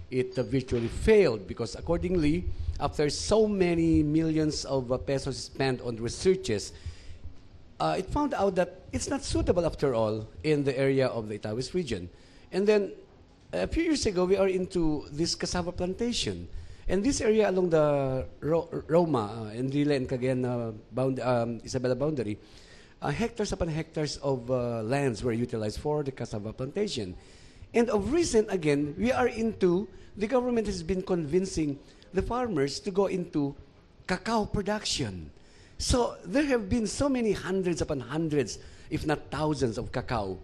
it virtually failed because accordingly, after so many millions of pesos spent on researches, it found out that it's not suitable after all in the area of the Itawis region. And then a few years ago, we are into this cassava plantation. And this area along the Roma, Enrile and Cagayan Isabela boundary, hectares upon hectares of lands were utilized for the cassava plantation. And of recent, again, we are into, the government has been convincing the farmers to go into cacao production. So there have been so many hundreds upon hundreds, if not thousands of cacao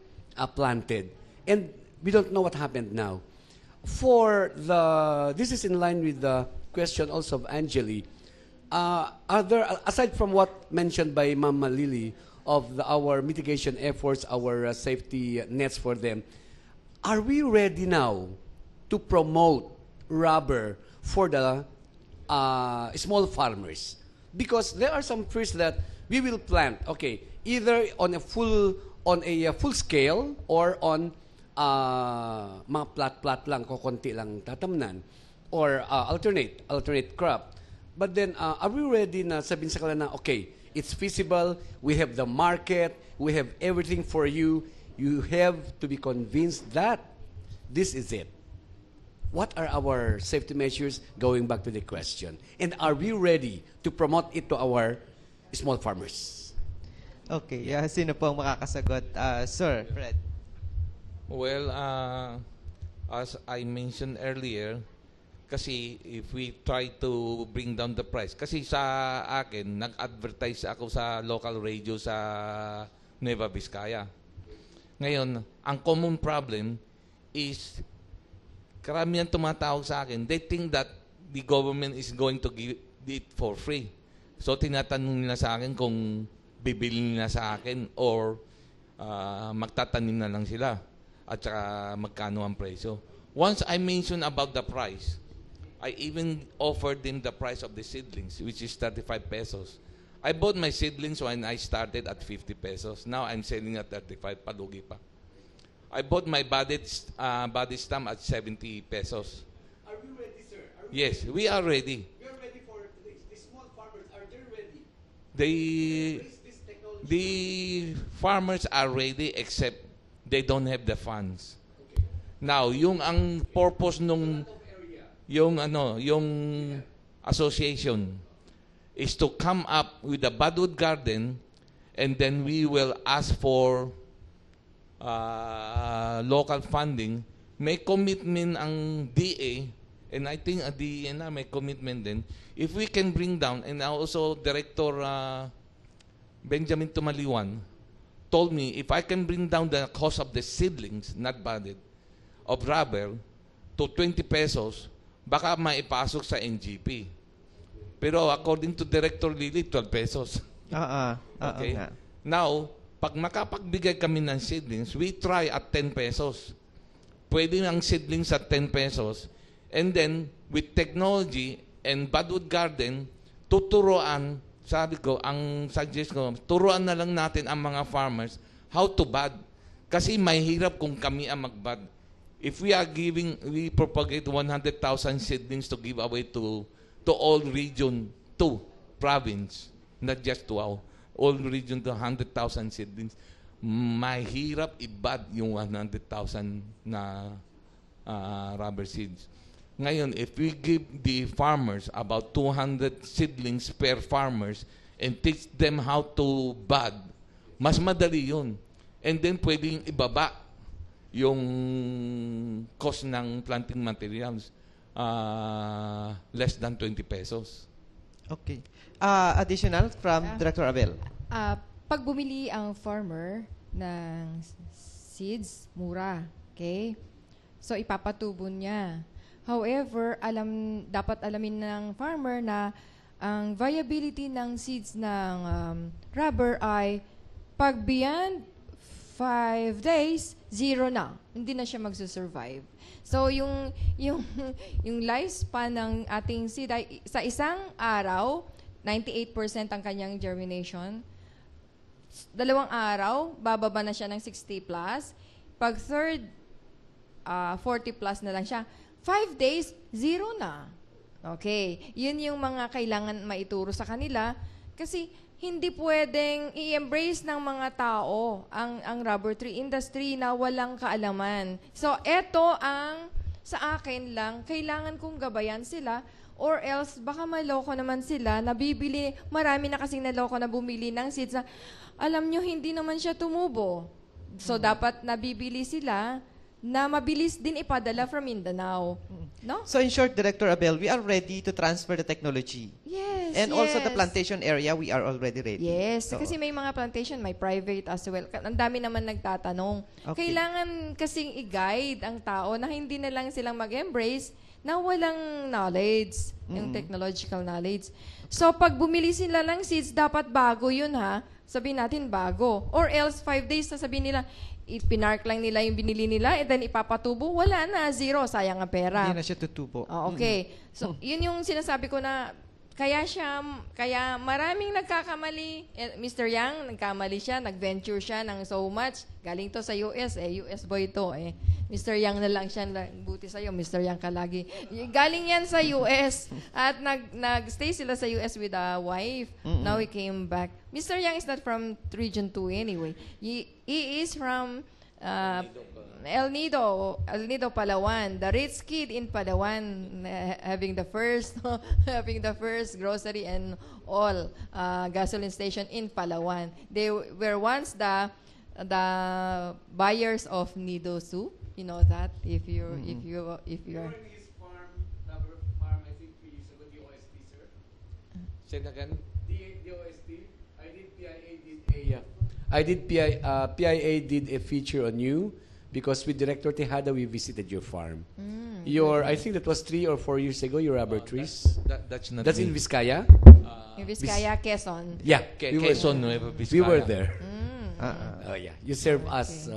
planted. And we don't know what happened now. This is in line with the question also of Angeli. Are there, aside from what mentioned by Mama Lily of our mitigation efforts, our safety nets for them, are we ready now to promote rubber for the small farmers? Because there are some trees that we will plant, okay, either on a full scale or on mga plat lang, kukunti lang tatamnan, or alternate crop. But then, are we ready na sabihin sa kanila na, okay, it's feasible, we have the market, we have everything for you, you have to be convinced that this is it. What are our safety measures, going back to the question? And are we ready to promote it to our small farmers? Okay, sino po ang makakasagot? Sir, Fred. Well, as I mentioned earlier, kasi if we try to bring down the price, kasi sa akin, nag-advertise ako sa local radio sa Nueva Vizcaya. Ngayon, ang common problem is karamihan tumatawag sa akin, they think that the government is going to give it for free. So, tinatanong nila sa akin kung bibili nila sa akin or magtatanim na lang sila at saka magkano ang presyo. Once I mentioned about the price, I even offered them the price of the seedlings, which is 35 pesos. I bought my seedlings when I started at 50 pesos. Now I'm selling at 35, palugi pa. I bought my body stem at 70 pesos. Are we ready, sir? Yes, we are ready. We are ready for the small farmers. Are they ready? The farmers are ready except they don't have the funds. Now, yung ang purpose nung yung association is to come up with a Budwood Garden, and then we will ask for local funding. May commitment ang DA, and I think a DA na may commitment din. If we can bring down, and also Director Benjamin Tumaliwan told me, if I can bring down the cost of the seedlings, not budded, of rubber to 20 pesos, baka maipasok sa NGP. Pero according to Director Lily, 12 pesos. Okay? Now, pag makapagbigay kami ng seedlings, we try at 10 pesos. Pwede ang seedlings at 10 pesos. And then, with technology and Budwood Garden, tuturuan, sabi ko, ang suggest ko, turuan na lang natin ang mga farmers how to bud. Kasi mahirap kung kami ang magbud. If we propagate 100,000 seedlings to give away to all region 2 province, not just to all region to 100,000 seedlings, mahirap ibad yung 100,000 na rubber seeds. Ngayon, if we give the farmers about 200 seedlings per farmers and teach them how to bud, mas madali yun. And then pwedeng ibaba yung cost ng planting materials, less than 20 pesos. Okay. Additional from Director Abel. Pag bumili ang farmer ng seeds, mura. Okay? So, ipapatubo niya. However, dapat alamin ng farmer na ang viability ng seeds ng rubber ay pag beyond 5 days, 0 na. Hindi na siya magsusurvive. So, yung lifespan ng ating seed ay sa isang araw, 98% ang kanyang germination. 2 araw, bababa na siya ng 60 plus. Pag third, 40 plus na lang siya. 5 days, 0 na. Okay. Yun yung mga kailangan maituro sa kanila kasi hindi pwedeng i-embrace ng mga tao ang rubber tree industry na walang kaalaman. So, eto ang sa akin lang, kailangan kong gabayan sila or else baka maloko naman sila, nabibili, marami na kasing naloko na bumili ng seeds na alam nyo, hindi naman siya tumubo. So, dapat nabibili sila na mabilis din ipadala from Mindanao. No? So in short, Director Abel, we are ready to transfer the technology. Yes, And also the plantation area, we are already ready. Yes, So, kasi may mga plantation, may private as well. Ang dami naman nagtatanong. Okay. Kailangan kasing i-guide ang tao na hindi na lang silang mag-embrace na walang knowledge, yung technological knowledge. So pag bumili sila ng seeds, dapat bago yun ha. Sabihin natin bago. Or else 5 days na sabihin nila, ipinark lang nila yung binili nila and then ipapatubo, wala na, 0, sayang ang pera. Hindi na siya tutubo. Oh, okay. So, yun yung sinasabi ko na kaya maraming nagkakamali. Mr. Yang, nagkamali siya, nag-venture siya ng so much. Galing to sa US, US boy to eh. Mr. Yang na lang siya, buti sa'yo, Mr. Yang ka lagi. Galing yan sa US at nag-stay sila sa US with a wife. Now he came back. Mr. Yang is not from Region 2 anyway. He is from El Nido, Palawan. The rich kid in Palawan, having the first grocery and all gasoline station in Palawan. They were once the buyers of Nido soup. You know that if you're his farm, rubber farm, I think 3 years ago, the OST, sir. Say that again? The OST. PIA did a feature on you because with Director Tejada we visited your farm. I think that was 3 or 4 years ago. Your rubber trees. That's not That's me. in Vizcaya. In Vizcaya, Quezon. Yeah, Quezon, Nueva we Vizcaya. were there. Ah, Yeah, you serve us.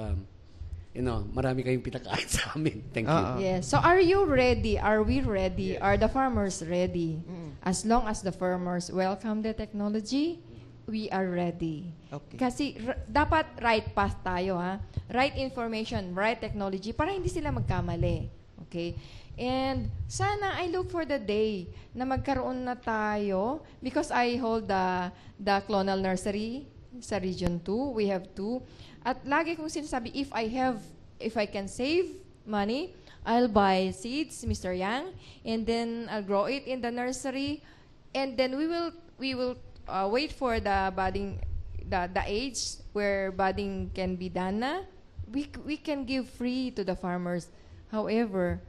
Marami kayong pinakain sa amin. Thank you. Yes. So are you ready? Are we ready? Are the farmers ready? As long as the farmers welcome the technology we are ready. Okay. Kasi dapat right path tayo, ha? Right information, right technology, para hindi sila magkamali. Okay? And sana I look for the day na magkaroon na tayo, because I hold the clonal nursery sa Region 2. We have 2. At lagi kong sinasabi, if I can save money, I'll buy seeds, Mr. Yang, and then I'll grow it in the nursery, and then we will wait for the budding, the age where budding can be done na. We can give free to the farmers. However,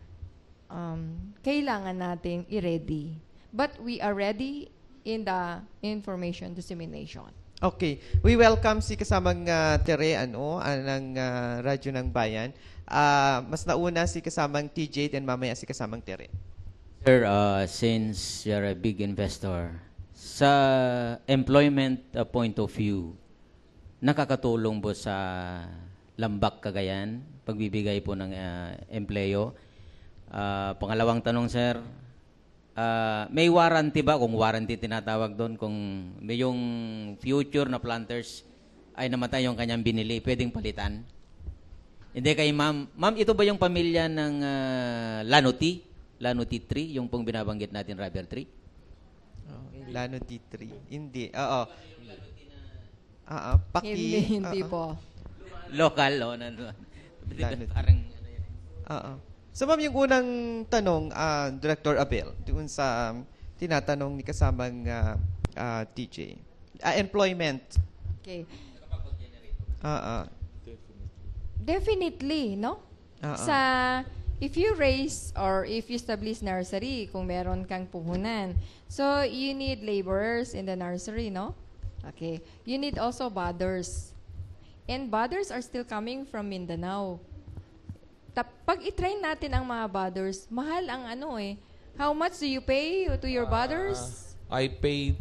kailangan nating i-ready. But we are ready in the information dissemination. Okay. We welcome si kasamang Tere, ng Radyo ng Bayan. Mas nauna si kasamang TJ and mamaya si kasamang Tere. Sir, since you're a big investor, sa employment point of view, nakakatulong po sa Lambak, Cagayan, pagbibigay po ng empleyo. Pangalawang tanong, sir, may warranty ba, kung warranty tinatawag doon, kung may yung future na planters ay namatay yung kanyang binili, pwedeng palitan? Hindi kay ma'am. Ma'am, ito ba yung pamilya ng Lanuti? Lanuti tree, yung pong binabanggit natin, rubber tree? Lanuti tree. Hindi. Oo. Hindi po. Local, parang Oo. So ma'am, yung unang tanong, Director Abel, doon sa tinatanong ni kasamang TJ. Employment. Okay. Definitely, no? Sa if you raise or if you establish nursery, kung meron kang puhunan, so you need laborers in the nursery, no? Okay. You need also budders. And budders are still coming from Mindanao. Pag i-train natin ang mga budders, mahal ang How much do you pay to your budders? I paid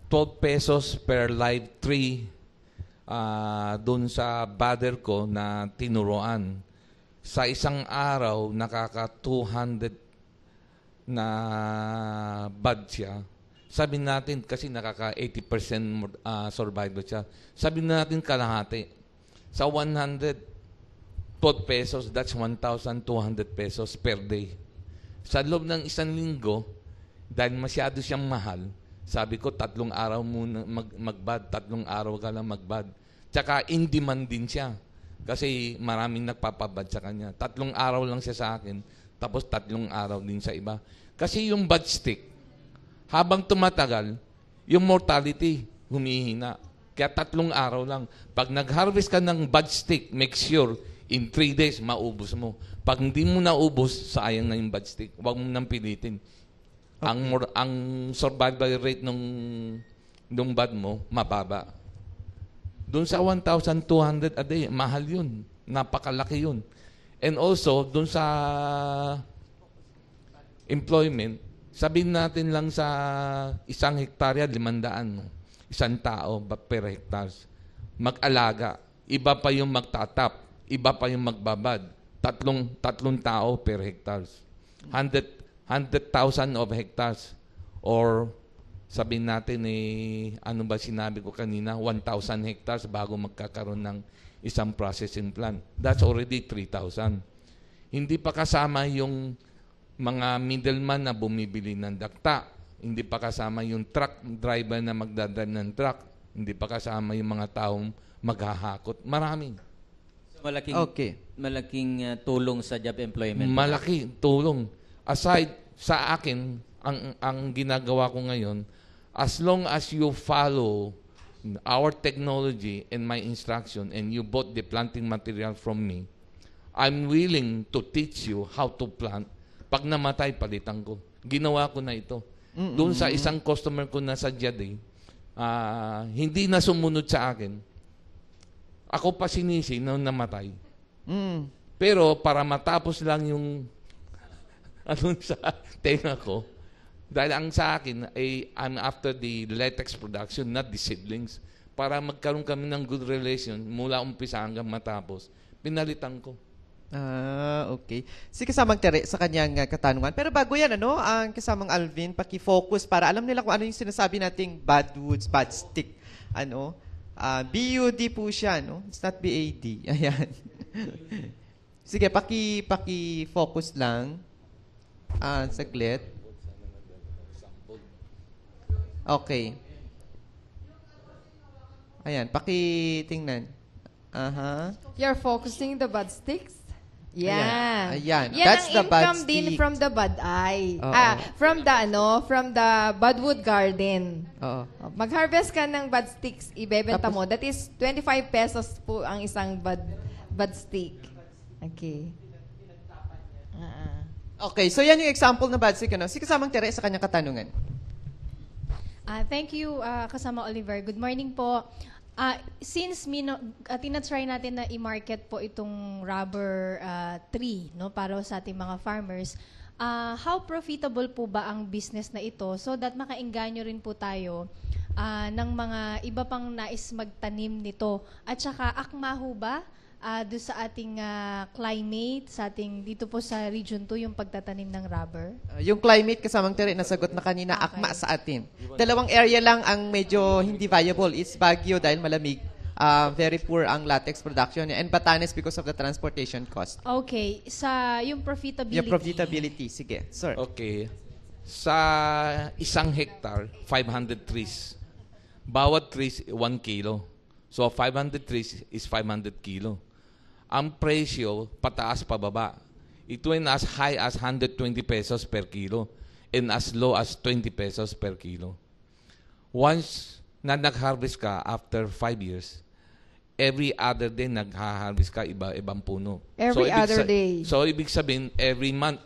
12 pesos per live tree doon sa budder ko na tinuruan. Sa isang araw, nakaka 200 na bud siya. Sabi natin, kasi nakaka 80% survival siya. Sabi natin kalahati. Sa 112 pesos, that's 1,200 pesos per day. Sa loob ng isang linggo, dahil masyado siyang mahal, sabi ko, 3 araw muna magbad, 3 araw ka lang magbad. Tsaka in demand din siya. Kasi maraming nagpapabad sa kanya. 3 araw lang siya sa akin, tapos 3 araw din sa iba. Kasi yung bud stick, habang tumatagal, yung mortality humihina. Kaya 3 araw lang. Pag nag-harvest ka ng bud stick, make sure in 3 days maubos mo. Pag hindi mo naubos, sayang na yung bud stick. Huwag mo nang pilitin. Okay. Ang survival rate nung bud mo, mababa. Doon sa 1,200 a day, mahal yun. Napakalaki yun. And also, doon sa employment, sabihin natin lang sa 1 hektarya, 500. 1 tao per hectares. Mag-alaga. Iba pa yung magtatap. Iba pa yung magbabad. 3 tao per hectares. 100,000 of hectares. Or sabihin natin, ano ba sinabi ko kanina? 1,000 hectares bago magkakaroon ng isang processing plant. That's already 3,000. Hindi pa kasama yung mga middleman na bumibili ng dakta. Hindi pa kasama yung truck driver na magdadrive ng truck. Hindi pa kasama yung mga taong maghahakot. Marami. Malaking tulong sa job employment. Malaki tulong. Aside sa akin, ang ginagawa ko ngayon, as long as you follow our technology and my instruction and you bought the planting material from me, I'm willing to teach you how to plant. Pag namatay, palitan ko. Ginawa ko na ito. Doon sa isang customer ko na sa Jade, hindi na sumunod sa akin. Ako pa sinisi nung namatay. Pero para matapos lang yung sa tenga ko, dahil ang sa akin ay I'm after the latex production, not the seedlings. Para magkaroon kami ng good relation mula umpisa hanggang matapos, pinalitan ko. Okay. Si kasamang Tere sa kanyang katanungan. Pero bago yan, ang kasamang Alvin, paki-focus para alam nila kung ano yung sinasabi nating bad woods, bad stick. BUD po siya, no? It's not BAD. Ayan. Sige, paki-focus lang. Saglit. Okay. Ayan, pakitingnan. Aha. You're focusing the bud sticks? Yeah. Ayan. Yan That's ang the bud income din stick. from the bud eye. Oo. From the budwood garden. Oo. Mag-harvest ka ng bud sticks, ibebenta mo. That is 25 pesos po ang isang bud stick. Okay. Okay, so yan yung example na bud stick. Si kasamang Tere sa kanyang katanungan. Thank you, kasama Oliver. Good morning po. Since tinatry natin na i-market po itong rubber tree, no, para sa ating mga farmers, how profitable po ba ang business na ito so that makaengganyo rin po tayo ng mga iba pang nais magtanim nito? At saka akma ho ba doon sa ating climate, sa ating dito po sa Region 2, yung pagtatanim ng rubber? Yung climate, kasamang Tere, nasagot na kanina, akma sa atin. Dalawang area lang ang medyo hindi viable. It's Baguio dahil malamig. Very poor ang latex production. And Batanes because of the transportation cost. Okay. Sa yung profitability. Yung profitability, sige. Sir. Okay. Sa 1 hectare, 500 trees. Bawat trees, 1 kilo. So, 500 trees is 500 kilo. Ang presyo, pataas pababa. It went as high as 120 pesos per kilo and as low as 20 pesos per kilo. Once na nag-harvest ka after 5 years, every other day nag-harvest ka ibang puno. Every other day. So, ibig sabihin, every month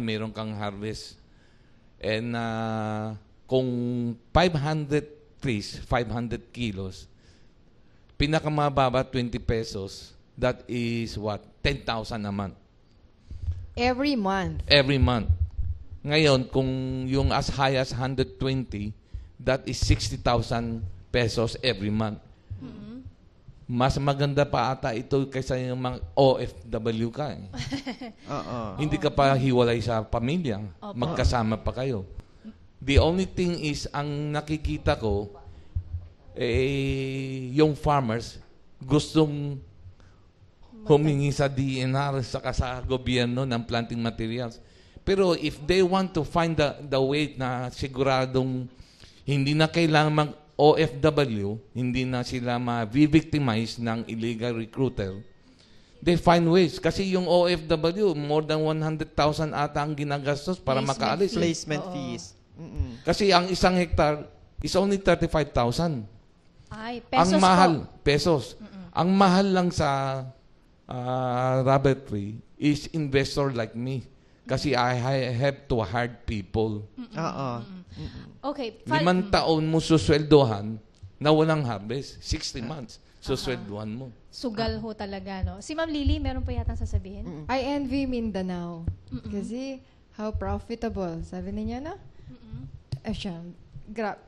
meron kang harvest. And kung 500 trees, 500 kilos, pinakamababa 20 pesos, that is what? 10,000 a month. Every month. Every month. Ngayon, kung yung as high as 120, that is 60,000 pesos every month. Mas maganda pa ata ito kaysa yung mga OFW ka. Hindi ka pa hiwalay sa pamilya. Magkasama pa kayo. The only thing is, ang nakikita ko, yung farmers gustong humingi sa DNR saka sa gobyerno ng planting materials. Pero if they want to find the way na siguradong hindi na kailangan mag-OFW, hindi na sila ma-victimize ng illegal recruiter, they find ways. Kasi yung OFW, more than 100,000 ata ang ginagastos para makaalis. Placement fees. Kasi ang 1 hectare is only 35,000. Ay, pesos ang mahal, po. pesos. Ang mahal lang sa rubber tree is investor like me. Kasi I have to hire people. Okay. 5 taon mo susweldohan na walang harvest. 60 months. Susweldohan mo. Sugal ho talaga, no? Si Ma'am Lily, meron pa yata sasabihin? I envy Mindanao. Kasi how profitable. Sabi niya na?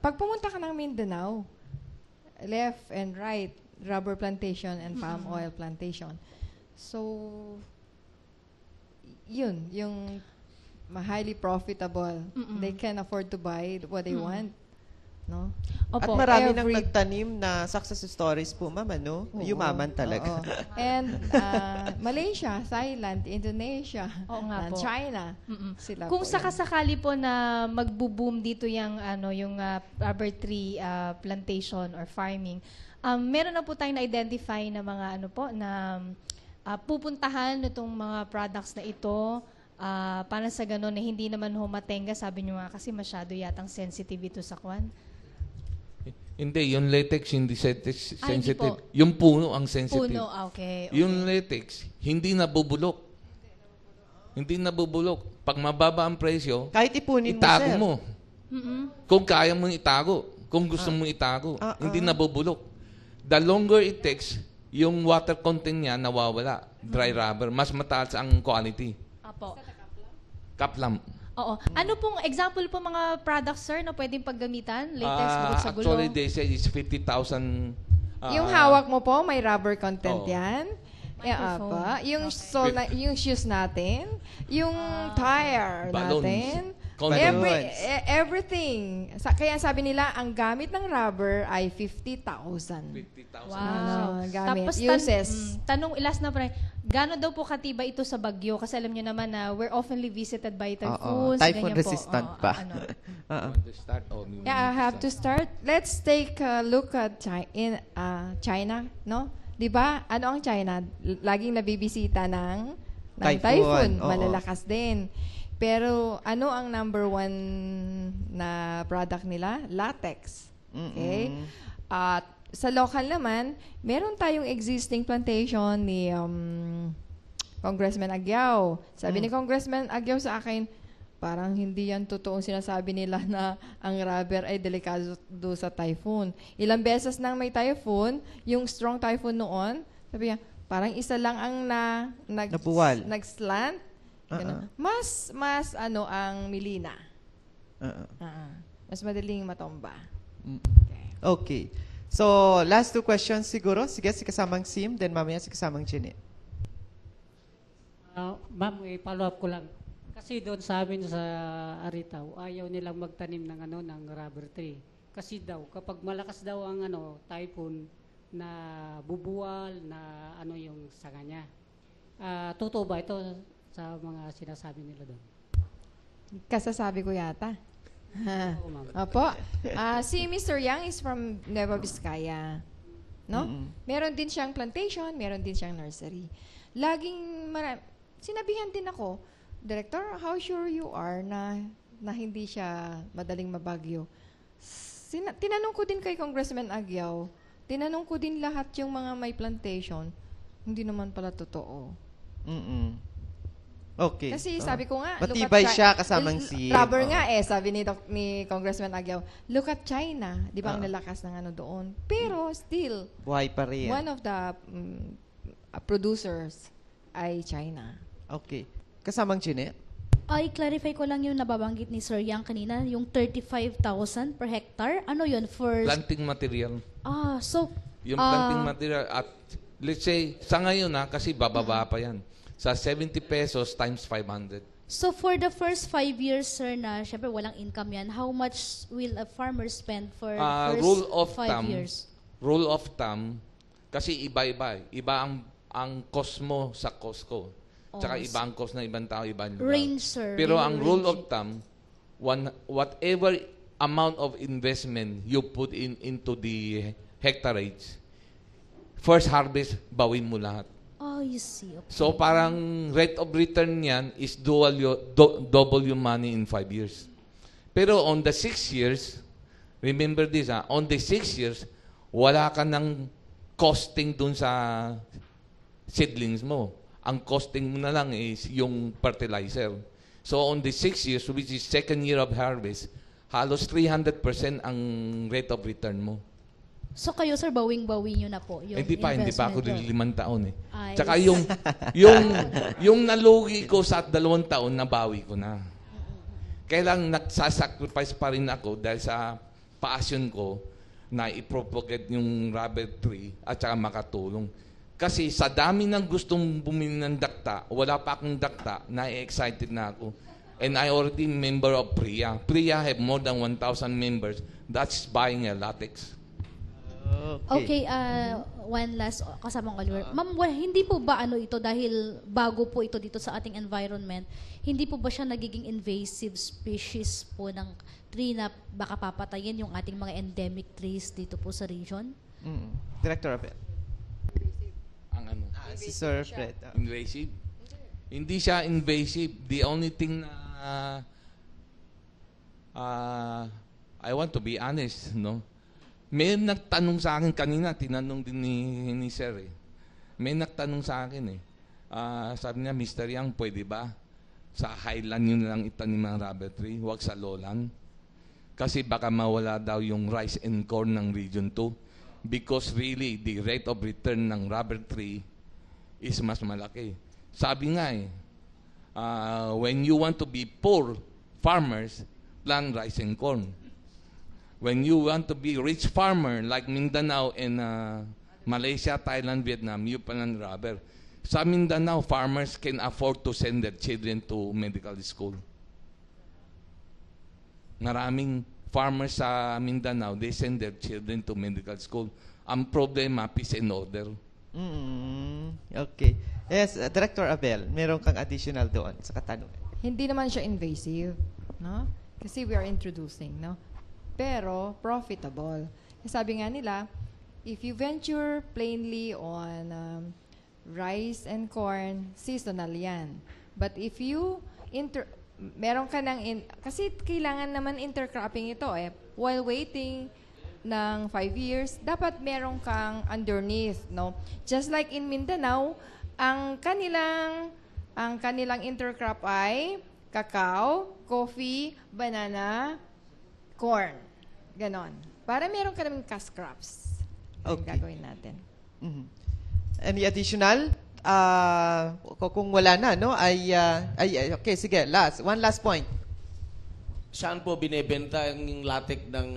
Pag pumunta ka ng Mindanao, left and right, rubber plantation and palm oil plantation. So, yun, yung highly profitable. They can afford to buy what they want. No? At marami nang nagtanim na success stories po, ma'am, ano? Yumaman talaga. And Malaysia, Thailand, Indonesia, China, sila Kung po sakasakali po na magbo-boom dito yung rubber tree plantation or farming, meron na po tayong na-identify na mga na pupuntahan nitong mga products na ito para sa ganun na hindi naman matenga, sabi nyo nga kasi masyado yatang sensitive ito sa kwan. Hindi, yung latex hindi sensitive. Hindi po. Yung puno ang sensitive. Puno, okay. Yung latex, hindi nabubulok. Hindi nabubulok. Pag mababa ang presyo, kahit ipunin itago mo, Kung kaya mong itago, kung gusto mong itago, hindi nabubulok. The longer it takes, yung water content niya nawawala. Dry rubber. Mas mataas ang quality. Apo. Kaplam. Oo. Ano pong example po mga products, sir, na pwedeng paggamitan? Latex, bukod sa gulo? Actually, they say it's 50,000. yung hawak mo po, may rubber content Oo. yan. Microphone. Yung shoes natin, yung tire Balloons. natin, Condom. Everything. Kaya sabi nila, ang gamit ng rubber ay 50,000. 50,000. Ano, gamit. Tapos Uses. tanong last na pa, gano'n daw po katibay ito sa bagyo? Kasi alam nyo naman na we're oftenly visited by typhoons. Typhoon ganyan po. resistant pa. Want to start or you Yeah, I want have to start. Let's take a look at China, no? 'Di ba? Ano ang China? Laging nabibisita ng Typhoon, typhoon. oo. Malalakas din. Pero ano ang number one na product nila? Latex. Okay? At sa local naman, meron tayong existing plantation ni Congressman Aguiao. Sabi ni Congressman Aguiao sa akin, parang hindi yan totoong sinasabi nila na ang rubber ay delikado sa typhoon. Ilang beses nang may typhoon, yung strong typhoon noon, sabi niya, parang isa lang ang Nabuwal. nag-slant. Ganun. Mas ang Milina. Mas madaling matomba. Okay. So, last 2 questions siguro. Sige, si kasamang Sim, then mamaya si kasamang Jenny. Ma'am, follow up ko lang. Kasi doon sa amin sa Aritaw, ayaw nilang magtanim ng rubber tree. Kasi daw kapag malakas daw ang typhoon na bubuwal na yung sanga niya. Totoo ba ito sa mga sinasabi nila doon? Kasasabi ko yata. Oo, ma'am. Opo. Si Mr. Yang is from Nueva Vizcaya. No? Meron din siyang plantation, meron din siyang nursery. Sinabihan din ako, Director, how sure you are na hindi siya madaling mabagyo? Tinanong ko din kay Congressman Aguiao, tinanong ko din lahat yung mga may plantation, hindi naman pala totoo. Okay. Kasi sabi ko nga, matibay siya kasamang si... Rubber nga sabi ni Congressman Aguiao, look at China, di ba ang lalakas ng doon? Pero still, buhay pa rin. one of the producers ay China. Okay. Kasamang Jenny? I-clarify ko lang yung nababanggit ni Sir Yang kanina, yung 35,000 per hectare. Ano yun? planting material. So... Yung planting material at let's say, sa ngayon kasi bababa pa yan. Sa 70 pesos times 500. So for the first 5 years, sir, na syempre walang income yan, how much will a farmer spend for first Rule of 5 thumb, years? Rule of thumb, kasi iba-iba. Iba ang cost mo sa cost ko. Tsaka iba ang cost ng ibang tao, ibang lugar. Range, sir. Pero ang rule range. of thumb, whatever amount of investment you put into the hectareage, first harvest, bawin mo lahat. Oh, you see. Okay. So parang rate of return niyan is double yung money in 5 years. Pero on the 6 years, remember this on the 6 years, wala ka ng costing dun sa seedlings mo. Ang costing mo na lang is yung fertilizer. So on the 6 years, which is second year of harvest, halos 300% ang rate of return mo. So kayo, sir, bawing-bawi nyo na po yung Hindi pa ako investment din 5 taon Ay. Tsaka yung nalugi ko sa 2 taon, nabawi ko na. Kailang nagsasacrifice pa rin ako dahil sa passion ko na i-propagate yung rubber tree at saka makatulong. Kasi sa dami ng gustong bumili ng dakta, wala pa akong dakta, na-excited na ako. And I already member of PRIA. PRIA have more than 1,000 members. That's buying a latex. Okay, one last kasamang Oliver. Ma'am, hindi po ba ito dahil bago po ito dito sa ating environment, hindi po ba siya nagiging invasive species po ng tree na baka papatayin yung ating mga endemic trees dito po sa region? Director of it. Ang ano? Si Sir Fred. Invasive? Hindi siya invasive. The only thing na I want to be honest, no? May nagtanong sa akin kanina, tinanong din ni Sir May nagtanong sa akin sabi niya, Mr. Yang, pwede ba sa highland yun lang itanim ang rubber tree, huwag sa lowland? Kasi baka mawala daw yung rice and corn ng Region 2 because really, the rate of return ng rubber tree is mas malaki. Sabi nga when you want to be poor farmers, plant rice and corn. When you want to be rich farmer like Mindanao and Malaysia, Thailand, Vietnam, you plant rubber. Sa Mindanao, farmers can afford to send their children to medical school. Maraming farmers sa Mindanao, they send their children to medical school. Ang problema, peace and order. Okay. Yes, Director Abel, meron kang additional doon sa katanungan. Hindi naman siya invasive, no? Kasi we are introducing, no? Pero profitable. Sabi nga nila, if you venture plainly on rice and corn, seasonal yan. But if you meron ka kasi kailangan naman intercropping ito while waiting ng 5 years, dapat meron kang underneath, no? Just like in Mindanao, ang kanilang intercrop ay cacao, coffee, banana, corn. Ganon. Para meron ka naman cash crops. Okay. Gagawin natin. Any additional? Kung wala na, no? Okay, sige. One last point. Saan po binebenta yung latex ng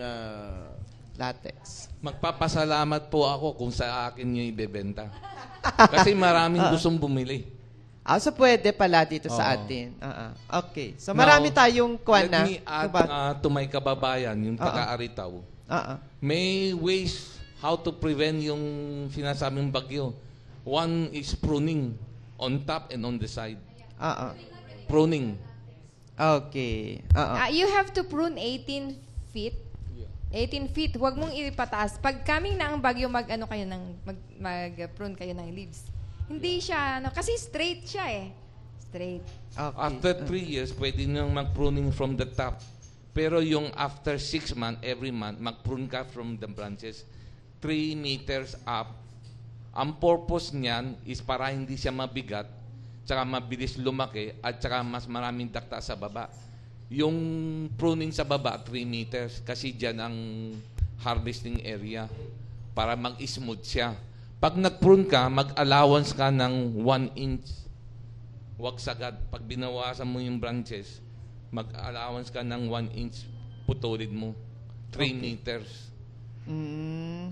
latex? Magpapasalamat po ako kung sa akin yung ibebenta. Kasi maraming gustong bumili. So pwede pala dito sa atin. Okay. So marami tayong kwan na. Let me add to my kababayan, yung taga-Aritaw. May ways how to prevent yung sinasabing bagyo. One is pruning on top and on the side. Pruning. Okay. You have to prune 18 feet. 18 feet. Huwag mong ipataas. Pag coming na ang bagyo, mag-prune kayo ng leaves. Hindi siya, kasi straight siya Straight. Okay. After 3 years, pwede nang mag-pruning from the top. Pero yung after 6 months, every month, mag-prune ka from the branches 3 meters up. Ang purpose niyan is para hindi siya mabigat, tsaka mabilis lumaki, at tsaka mas maraming dakta sa baba. Yung pruning sa baba, 3 meters, kasi dyan ang harvesting area para mag-smooth siya. Pag nag-prune ka, mag-allowance ka ng 1 inch. Huwag sagad. Pag binawasan mo yung branches, mag-allowance ka ng 1 inch, putulid mo. 3 meters.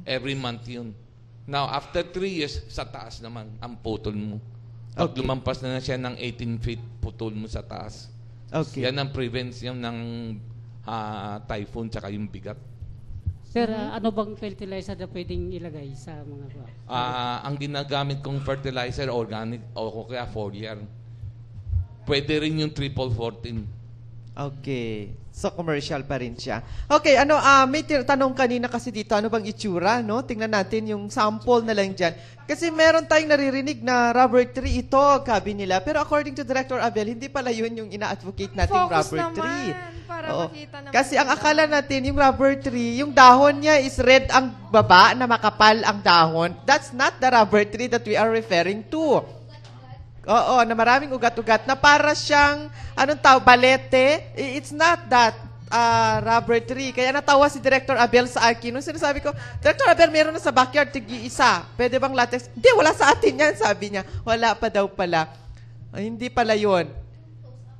Every month yun. Now, after 3 years, sa taas naman, ang putol mo. Pag lumampas na siya ng 18 feet, putol mo sa taas. Okay. Yan ang prevention ng typhoon tsaka yung bigat. Sir, ano bang fertilizer na pwedeng ilagay sa mga ang ginagamit kong fertilizer, organic o kaya foliar. Pwede rin yung 1414. Okay. So, commercial pa rin siya. Okay, may tanong kanina kasi dito, ano bang itsura, no? Tingnan natin yung sample na lang dyan. Kasi meron tayong naririnig na rubber tree ito, sabi nila. Pero according to Director Abel, hindi pala yun yung ina-advocate nating rubber tree. Para makita naman. Kasi ang akala natin, yung rubber tree, yung dahon niya is red ang baba, na makapal ang dahon. That's not the rubber tree that we are referring to. Oo, na maraming ugat-ugat na para siyang, balete. It's not that rubber tree. Kaya natawa si Director Abel sa akin. Nung sinasabi ko, Director Abel, meron na sa backyard, tig-isa. Pwede bang latex? Hindi, wala sa atin yan, sabi niya. Wala pa daw pala. Hindi pala yun.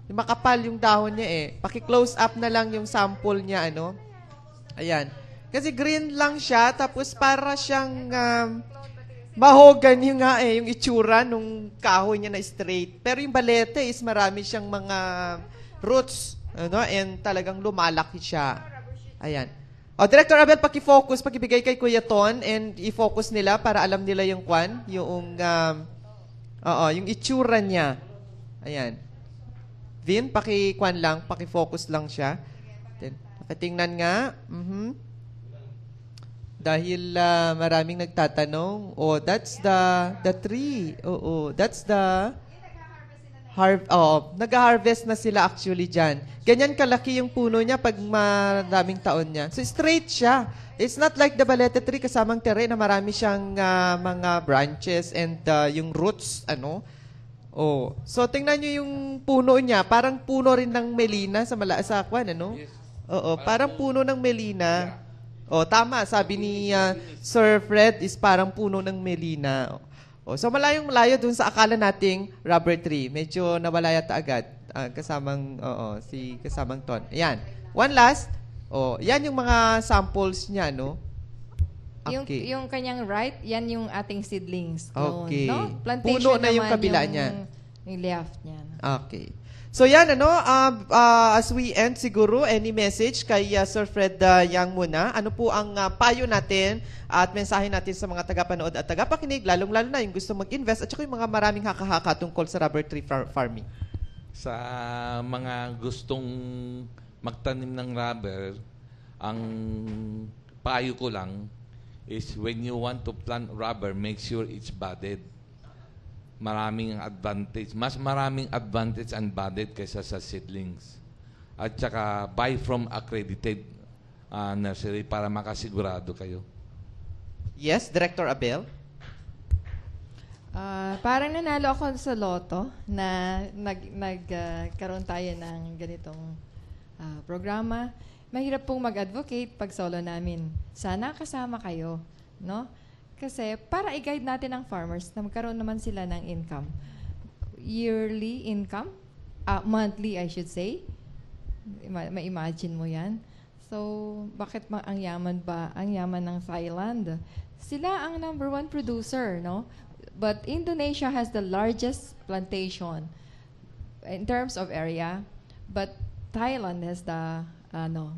Makapal yung dahon niya Paki-close up na lang yung sample niya, Ayan. Kasi green lang siya, tapos para siyang mahogany nga yung itsura nung kahoy niya na straight. Pero yung balete is marami siyang mga roots, and talagang lumalaki siya. Ayan. Director Abel, paki-focus, pakibigay kay Kuya Ton and i-focus nila para alam nila yung yung itsura niya. Ayan. Vin, paki-focus lang siya. Then, patingnan nga. Dahil maraming nagtatanong, that's the tree. That's the nag-harvest na sila actually dyan. Ganyan kalaki yung puno niya pag maraming taon niya. So straight siya. It's not like the balete tree kasamang tere na marami siyang mga branches and yung roots, So tingnan niyo yung puno niya, parang puno rin ng melina sa Malaasakwan, Yes. Parang puno ng melina. Tama. Sabi ni Sir Fred is parang puno ng melina. So malayong-malayo dun sa akala nating rubber tree. Medyo nawala yata agad. Kasamang Ton. Ayan. One last. Yan yung mga samples niya, no? Okay. Yung kanyang right, yan yung ating seedlings. Okay. No? Plantation Puno na yung naman kabila niya. Yung left niya. Okay. So yan, as we end siguro, any message kay Sir Fred Yang muna? Ano po ang payo natin at mensahe natin sa mga tagapanood at tagapakinig, lalong-lalo na yung gusto mag-invest at saka yung mga maraming haka-haka tungkol sa rubber tree farming? Sa mga gustong magtanim ng rubber, ang payo ko lang is when you want to plant rubber, make sure it's budded. Maraming advantage. Mas maraming advantage and budded kaysa sa seedlings. At saka buy from accredited nursery para makasigurado kayo. Yes, Director Abel? Parang nanalo ako sa loto na nagkaroon tayo ng ganitong programa. Mahirap pong mag-advocate pag solo namin. Sana kasama kayo, no? Kasi para i-guide natin ang farmers na magkaroon naman sila ng income. Yearly income, monthly I should say. Ma-imagine mo yan. So, bakit ang yaman ba? Ang yaman ng Thailand. Sila ang #1 producer, no? But Indonesia has the largest plantation in terms of area. But Thailand has the,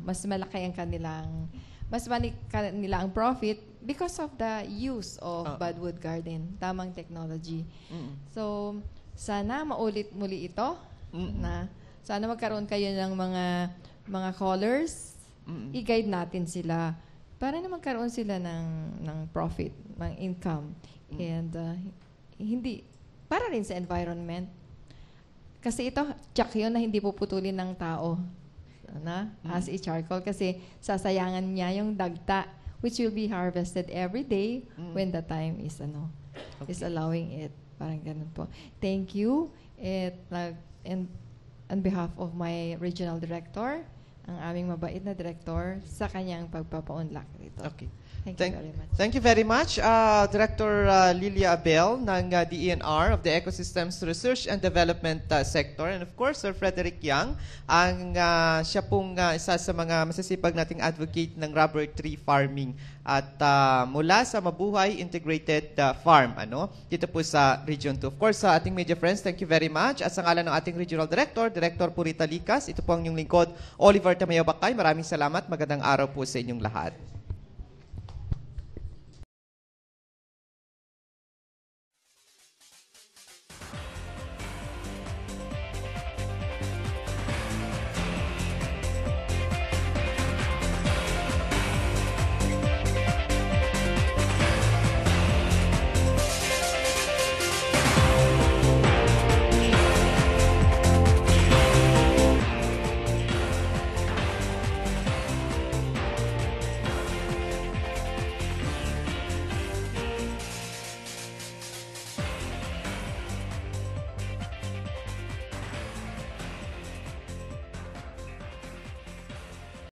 mas malaki ang mas malaki kanila ang profit because of the use of Budwood Garden, tamang technology. So, sana maulit muli ito, na sana magkaroon kayo ng mga callers, i-guide natin sila para na magkaroon sila ng profit, ng income. And hindi, para rin sa environment. Kasi ito, tsak yun na hindi puputulin ng tao. As a charcoal kasi sasayangan niya yung dagta which will be harvested every day when the time is is allowing it. Parang ganun po. Thank you. And on behalf of my regional director, ang aming mabait na director, sa kanyang pagpapaunlak rito. Okay. Thank you very much. Thank you very much, Director Lilia Abel ng DENR of the Ecosystems Research and Development Sector. And of course, Sir Frederick Yang, siya pong isa sa mga masasipag nating advocate ng rubber tree farming at mula sa Mabuhay Integrated Farm, dito po sa Region 2. Of course, sa ating media friends, thank you very much. At sa ngalan ng ating Regional Director, Director Purita Likas, ito po ang inyong lingkod, Oliver Tamayo Bakay. Maraming salamat. Magandang araw po sa inyong lahat.